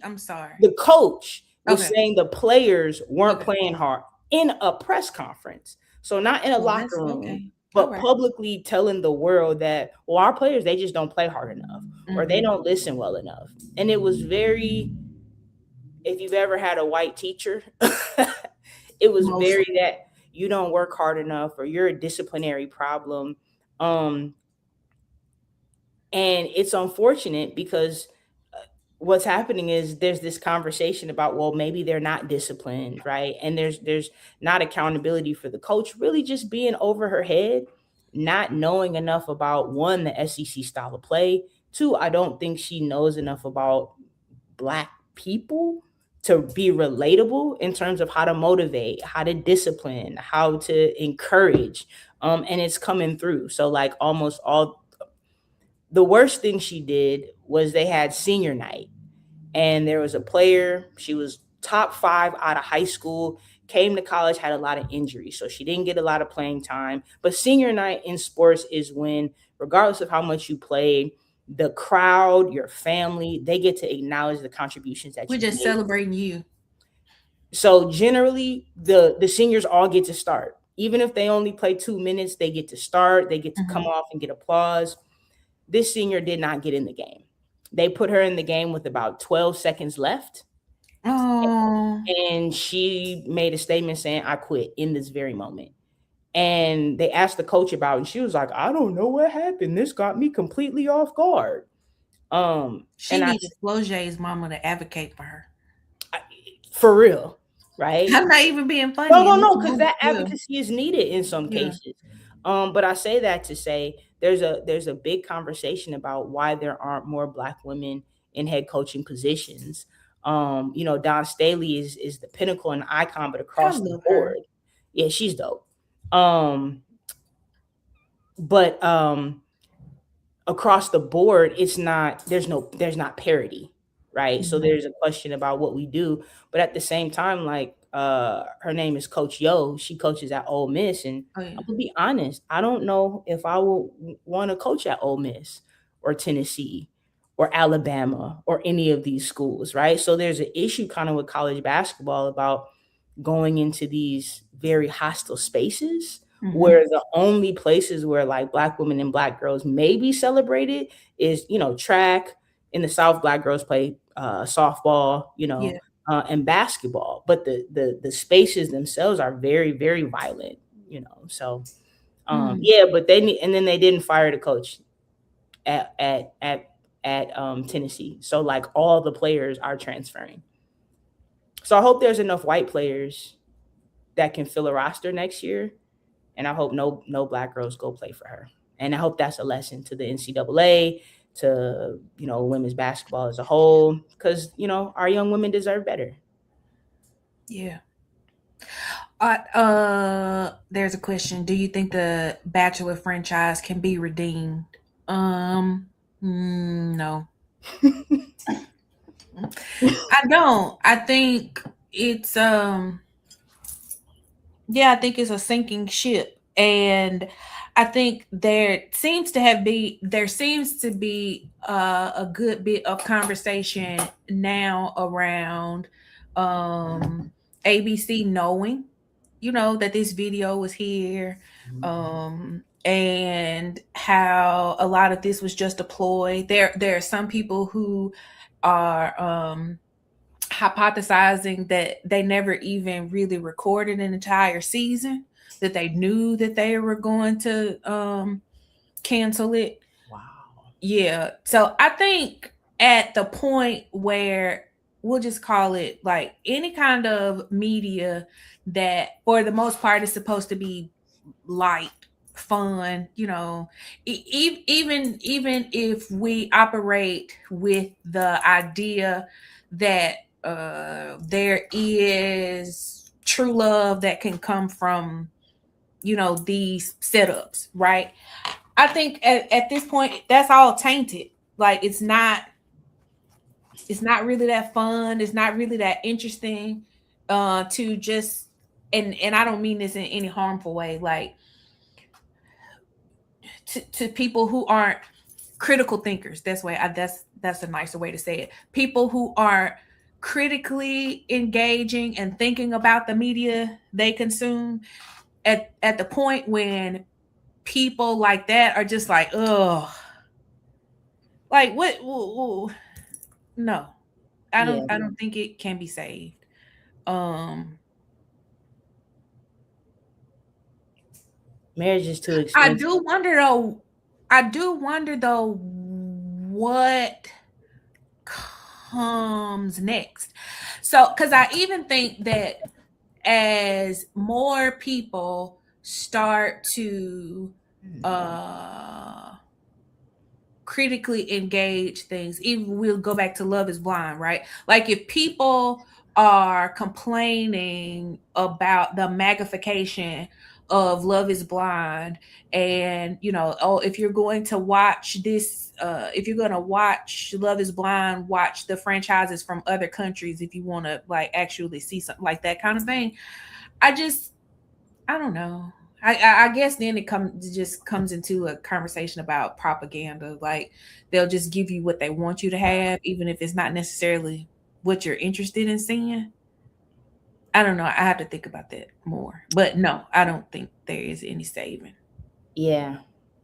I'm sorry. The coach was saying the players weren't playing hard in a press conference. So not in a locker room, but publicly telling the world that, well, our players, they just don't play hard enough or they don't listen well enough. And it was very, if you've ever had a white teacher, it was very that you don't work hard enough or you're a disciplinary problem. And it's unfortunate because what's happening is there's this conversation about, well, maybe they're not disciplined, right? And there's not accountability for the coach really just being over her head, not knowing enough about, one, the SEC style of play. Two, I don't think she knows enough about Black people to be relatable in terms of how to motivate, how to discipline, how to encourage. And it's coming through. So like almost all the worst thing she did was they had senior night and there was a player, she was top 5 out of high school, came to college, had a lot of injuries. So she didn't get a lot of playing time. But senior night in sports is when, regardless of how much you played, the crowd, your family, they get to acknowledge the contributions that we're just made. Celebrating you. So generally, the seniors all get to start. Even if they only play 2 minutes, they get to start. They get to come off and get applause. This senior did not get in the game. They put her in the game with about 12 seconds left. Oh. And she made a statement saying, I quit in this very moment. And they asked the coach about it, and she was like, I don't know what happened. This got me completely off guard. She needed Flojay's mama to advocate for her. For real, right? I'm not even being funny. No, because that advocacy is needed in some cases. But I say that to say there's a big conversation about why there aren't more Black women in head coaching positions. Dawn Staley is the pinnacle and icon, but across the board, yeah, she's dope. But across the board, there's not parity, right? Mm-hmm. So there's a question about what we do, but at the same time, like her name is Coach Yo. She coaches at Ole Miss, and I'm gonna be honest, I don't know if I will want to coach at Ole Miss or Tennessee or Alabama or any of these schools, right? So there's an issue kind of with college basketball about going into these very hostile spaces where the only places where like Black women and Black girls may be celebrated is, track. In the South, Black girls play softball, and basketball, but the spaces themselves are very, very violent, So, but and then they didn't fire the coach at Tennessee. So like all the players are transferring. So I hope there's enough white players that can fill a roster next year. And I hope no Black girls go play for her. And I hope that's a lesson to the NCAA, to, women's basketball as a whole, because, our young women deserve better. Yeah. There's a question. Do you think the Bachelor franchise can be redeemed? No. I don't. I think it's I think it's a sinking ship, and I think there seems to be a good bit of conversation now around ABC knowing, that this video was here, and how a lot of this was just a ploy. There are some people who are hypothesizing that they never even really recorded an entire season, that they knew that they were going to cancel it. Wow. Yeah. So I think at the point where we'll just call it like any kind of media that for the most part is supposed to be light, fun, even if we operate with the idea that there is true love that can come from these setups, right? I think at this point that's all tainted. Like it's not really that fun. It's not really that interesting to just and I don't mean this in any harmful way. Like to people who aren't critical thinkers. That's a nicer way to say it. People who aren't critically engaging and thinking about the media they consume at the point when people like that are just like, oh, like what? Ooh, no, I don't. Yeah, I don't think it can be saved. Um, marriage is too I expensive. do wonder though. I do wonder though what comes next. So, because I even think that as more people start to uh critically engage things, even we'll go back to Love is Blind, right? Like if people are complaining about the magnification of Love is Blind, and oh, if you're going to watch this, if you're going to watch Love is Blind, watch the franchises from other countries if you want to like actually see something like that kind of thing. I don't know. I guess then it just comes into a conversation about propaganda. Like they'll just give you what they want you to have, even if it's not necessarily what you're interested in seeing. I don't know. I have to think about that more. But no, I don't think there is any saving. Yeah.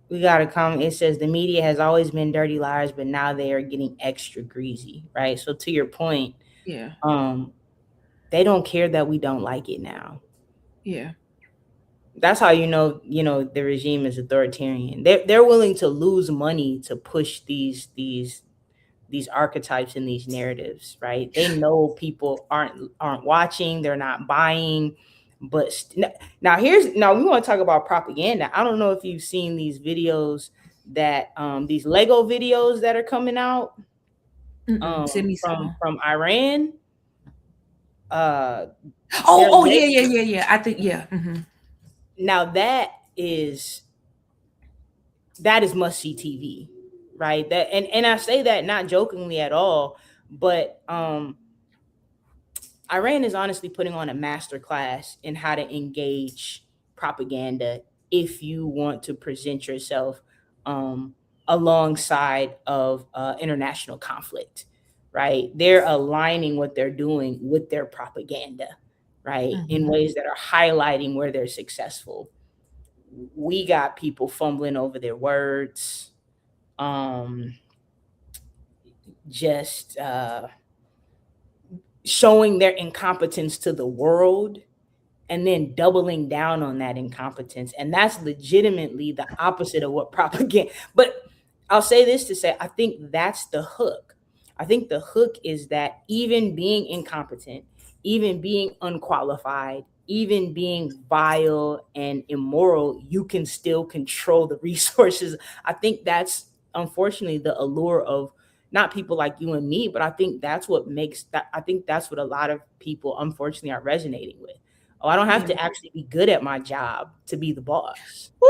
We got a comment. It says the media has always been dirty liars, but now they are getting extra greasy, right? So to your point, Yeah. um, they don't care that we don't like it now. Yeah. That's how you know the regime is authoritarian. They're willing to lose money to push these archetypes and these narratives, right? They know people aren't watching, they're not buying. But now we want to talk about propaganda. I don't know if you've seen these videos that these Lego videos that are coming out Mm-mm. Send me from some. Iran. Uh, Oh, they're oh, yeah, lit. yeah, yeah, yeah. I think yeah. Now that is must see TV, right? That and I say that not jokingly at all, but Iran is honestly putting on a master class in how to engage propaganda if you want to present yourself um, alongside of international conflict, right? They're aligning what they're doing with their propaganda, right, in Hmm. ways that are highlighting where they're successful. We got people fumbling over their words, um, just showing their incompetence to the world and then doubling down on that incompetence. And that's legitimately the opposite of what propaganda. But I'll say this to say, I think that's the hook. I think the hook is that even being incompetent, even being unqualified, even being vile and immoral, you can still control the resources. I think that's unfortunately the allure of not people like you and me, but I think that's what makes that. I think that's what a lot of people unfortunately are resonating with. Oh, I don't have Yeah. to actually be good at my job to be the boss. Woo!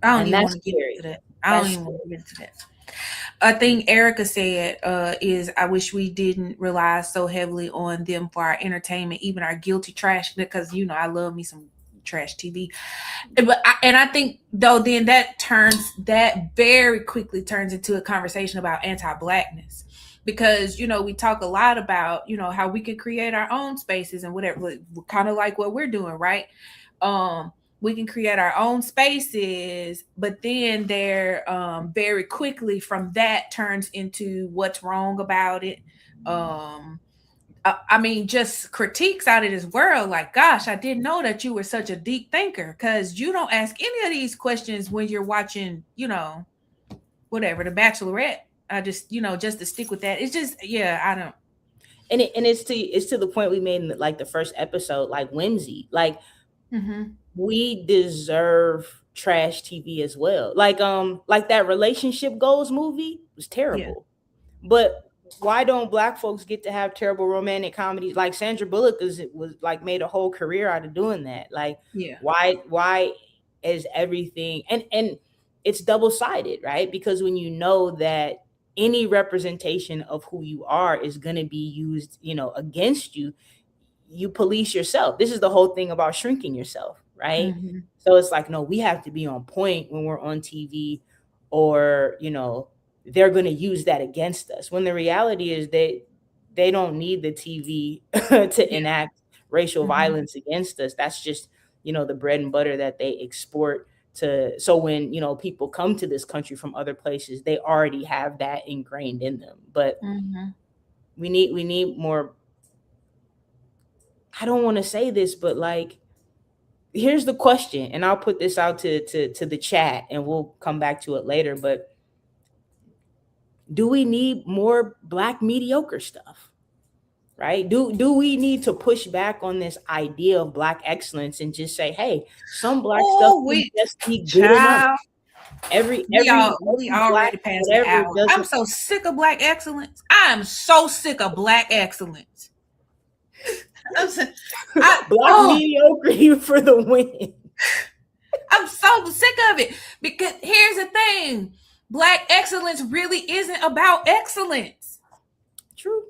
I don't And even that's want to get scary. into that. I don't That's even want scary. to get into that. A thing Erica said is, I wish we didn't rely so heavily on them for our entertainment, even our guilty trash, because I love me some trash TV. And I think though then that very quickly turns into a conversation about anti-blackness, because we talk a lot about how we could create our own spaces and whatever, kind of like what we're doing, right? um we can create our own spaces, but then they're very quickly from that turns into what's wrong about it. Um, I mean, just critiques out of this world. Like, gosh, I didn't know that you were such a deep thinker because you don't ask any of these questions when you're watching, whatever, The Bachelorette. I just, just to stick with that. It's just, yeah, I don't. And it's to the point we made in like the first episode, like whimsy. Like Mm-hmm. we deserve trash TV as well. Like that relationship goals movie was Yeah. terrible. But why don't black folks get to have terrible romantic comedies? Like Sandra Bullock was like made a whole career out of doing that. Like Yeah. why is everything and it's double-sided, right? Because when you know that any representation of who you are is going to be used, against you, you police yourself. This is the whole thing about shrinking yourself, right? Mm-hmm. So it's like, no, we have to be on point when we're on TV, or they're going to use that against us, when the reality is they don't need the TV to Yeah. enact racial Mm-hmm. violence against us. That's just the bread and butter that they export to. So when people come to this country from other places, they already have that ingrained in them. But Mm-hmm. we need more. I don't want to say this, but like, here's the question, and I'll put this out to the chat, and we'll come back to it later. But do we need more black mediocre stuff? Right? Do we need to push back on this idea of black excellence and just say, hey, some black stuff Oh, can we, just be good enough. child, Every we every all we every black already passed the whatever hour. I'm doesn't. so sick of black excellence. I am so sick of black excellence. I'm so, I Black oh mediocrity for the win. I'm so sick of it because here's the thing: black excellence really isn't about excellence. True.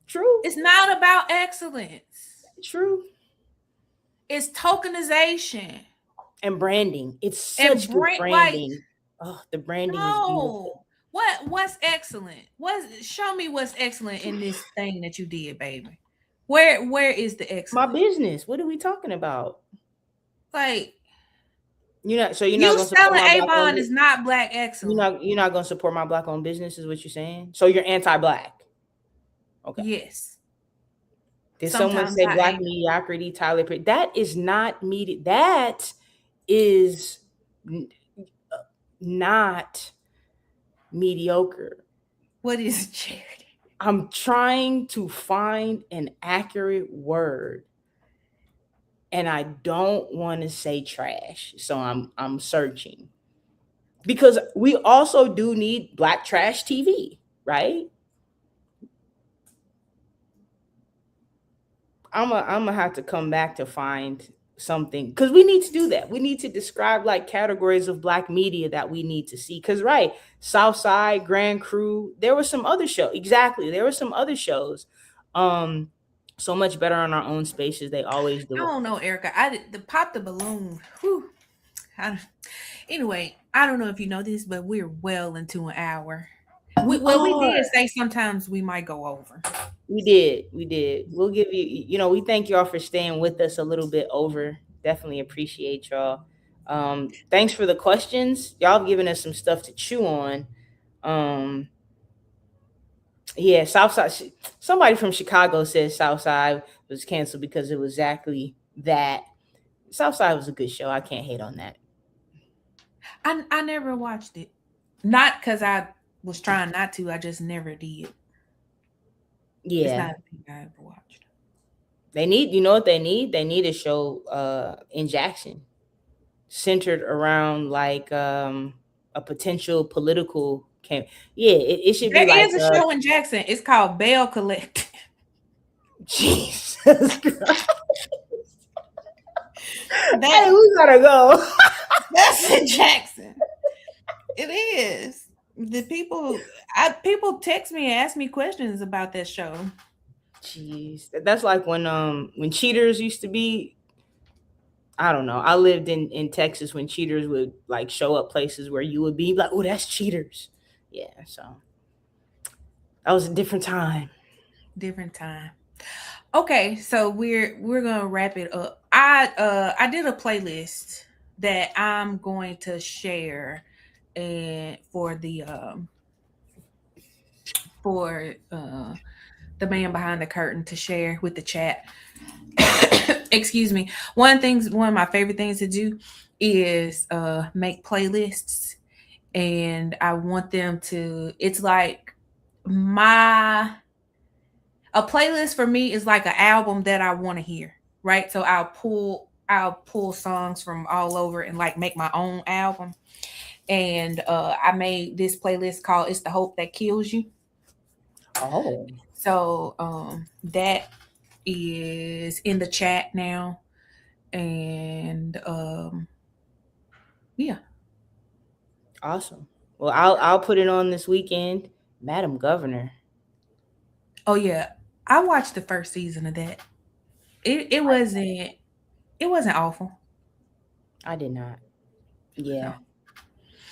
True. It's not about excellence. True. It's tokenization And branding. It's and such good brand. Like, branding. Oh, the branding is beautiful. no, what's excellent? Show me what's excellent in this thing that you did, baby. Where is the My excellence? business. What are we talking about? Like, You're not you gonna support selling my black owned. Avon is not black You're excellent. not you're not gonna support my black owned business, is what you're saying. So you're anti-black. Okay. Yes, Did someone sometimes say I black am. mediocrity, Tyler Perry? That is not That is n- not mediocre. What is charity? I'm trying to find an accurate word, and I don't want to say trash. So I'm searching, because we also do need black trash TV, right? I'm gonna have to come back to find something, because we need to do that. We need to describe like categories of black media that we need to see. Because right, Southside, Grand Crew, there was some other show. Exactly, there were some other shows. Um, so much better on our own spaces. They always I do it. don't know, Erica. I did the pop the balloon. Whew. I, anyway, I don't know if you know this, but we're well into an hour. We We did are. say sometimes we might go over. We did. We did. We'll give we thank y'all for staying with us a little bit over. Definitely appreciate y'all. Thanks for the questions. Y'all have given us some stuff to chew on. Um, yeah, Southside. Somebody from Chicago says Southside was canceled because it was exactly that. Southside was a good show. I can't hate on that. I never watched it. Not because I was trying not to. I just never did. It's Yeah, not a thing I ever watched. they need. You know what they need? They need a show in Jackson, centered around like a potential political camp. Yeah, it should be There like is a show in Jackson. It's called Bell Collect. Jesus Christ. Hey, That we gotta go. that's in Jackson. It is. The people text me and ask me questions about that show. Jeez, that's like when Cheaters used to be. I don't know. I lived in Texas when Cheaters would like show up places where you would be like, oh, that's Cheaters. Yeah, so that was a different time. Different time. Okay, so we're gonna wrap it up. I I did a playlist that I'm going to share and for the man behind the curtain to share with the chat. Excuse me. One of my favorite things to do is make playlists, and I want them to, it's like my a playlist for me is like an album that I want to hear, right? So I'll pull songs from all over and like make my own album. And I made this playlist called "It's the Hope That Kills You." Oh, So that is in the chat now, and yeah. awesome. Well, I'll put it on this weekend, Madam Governor. Oh yeah, I watched the first season of that. It wasn't awful. I did not. No. Yeah.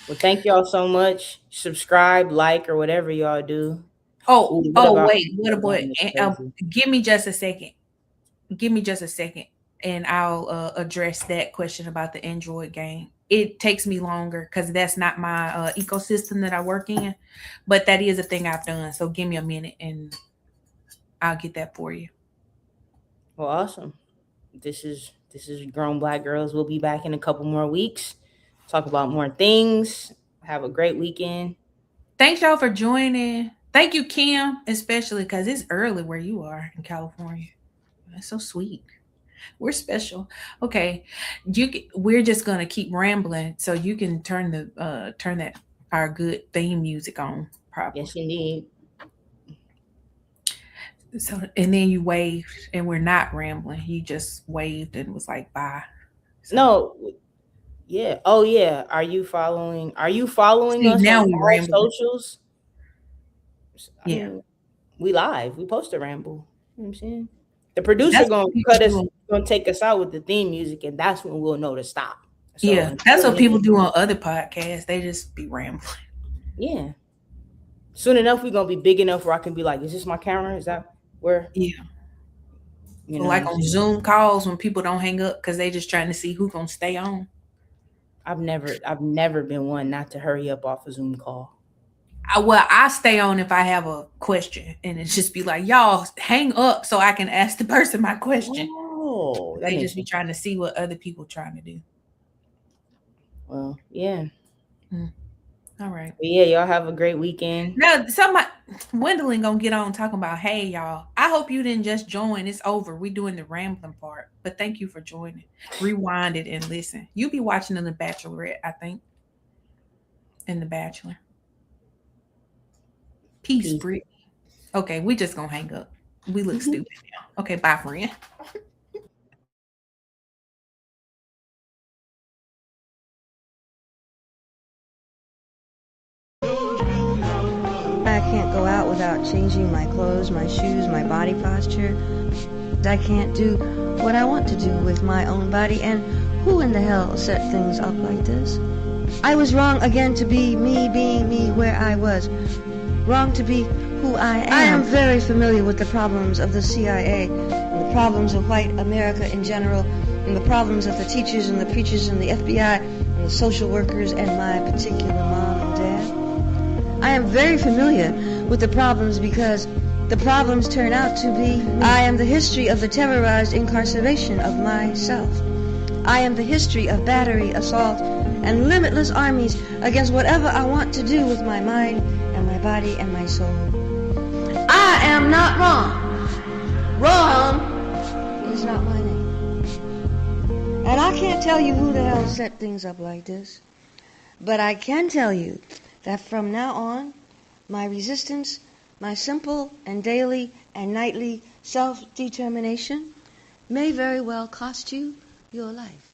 Well, thank y'all so much. Subscribe, like, or whatever y'all do. Oh, Ooh, what oh about wait, what about? it's crazy. Give me just a second. Give me just a second, and I'll address that question about the Android game. It takes me longer because that's not my ecosystem that I work in, but that is a thing I've done. So give me a minute, and I'll get that for you. Well, awesome. This is Grown Black Girls. We'll be back in a couple more weeks. Talk about more things. Have a great weekend. Thanks y'all for joining. Thank you, Kim, especially because it's early where you are in California. That's so sweet. We're special. Okay, we're just gonna keep rambling, so you can turn that our good theme music on properly. Yes, indeed. So and then you waved, and we're not rambling. You just waved and was like, "Bye." So, No. Yeah. Oh, yeah. Are you following see, us on now we all rambling. socials? I Yeah, mean, we live. We post a ramble. You know what I'm saying? The producer that's gonna what people cut us, do. gonna take us out with the theme music, and that's when we'll know to stop. So Yeah, that's until what people then, do on other podcasts. They just be rambling. yeah. Soon enough, we're gonna be big enough where I can be like, "Is this my camera? Is that where?" Yeah, You know what like I'm on saying? Zoom calls when people don't hang up because they just trying to see who gonna stay on. I've never been one not to hurry up off a Zoom call. I stay on if I have a question, and it's just be like, y'all hang up so I can ask the person my question. Oh, that They makes just be sense. trying to see what other people trying to do. Well, yeah. Mm, all right. But yeah, y'all have a great weekend. Now, somebody, Gwendolyn gonna get on talking about, hey, y'all. I hope you didn't just join. It's over. We doing the rambling part. But thank you for joining. Rewind it and listen. You be watching in The Bachelorette, I think. In The Bachelor. Peace, Peace. Brittany. Okay, we just gonna hang up. We look stupid now. Okay, bye, friend. I can't go out without changing my clothes, my shoes, my body posture. I can't do what I want to do with my own body, and who in the hell set things up like this? I was wrong again to be me being me where I was. Wrong to be who I am. I am very familiar with the problems of the CIA, and the problems of white America in general, and the problems of the teachers and the preachers and the FBI and the social workers and my particular mom and dad. I am very familiar with the problems because the problems turn out to be me. I am the history of the terrorized incarceration of myself. I am the history of battery, assault, and limitless armies against whatever I want to do with my mind and my body and my soul. I am not wrong. Wrong is not my name. And I can't tell you who the hell set things up like this, but I can tell you that from now on, my resistance, my simple and daily and nightly self-determination may very well cost you your life.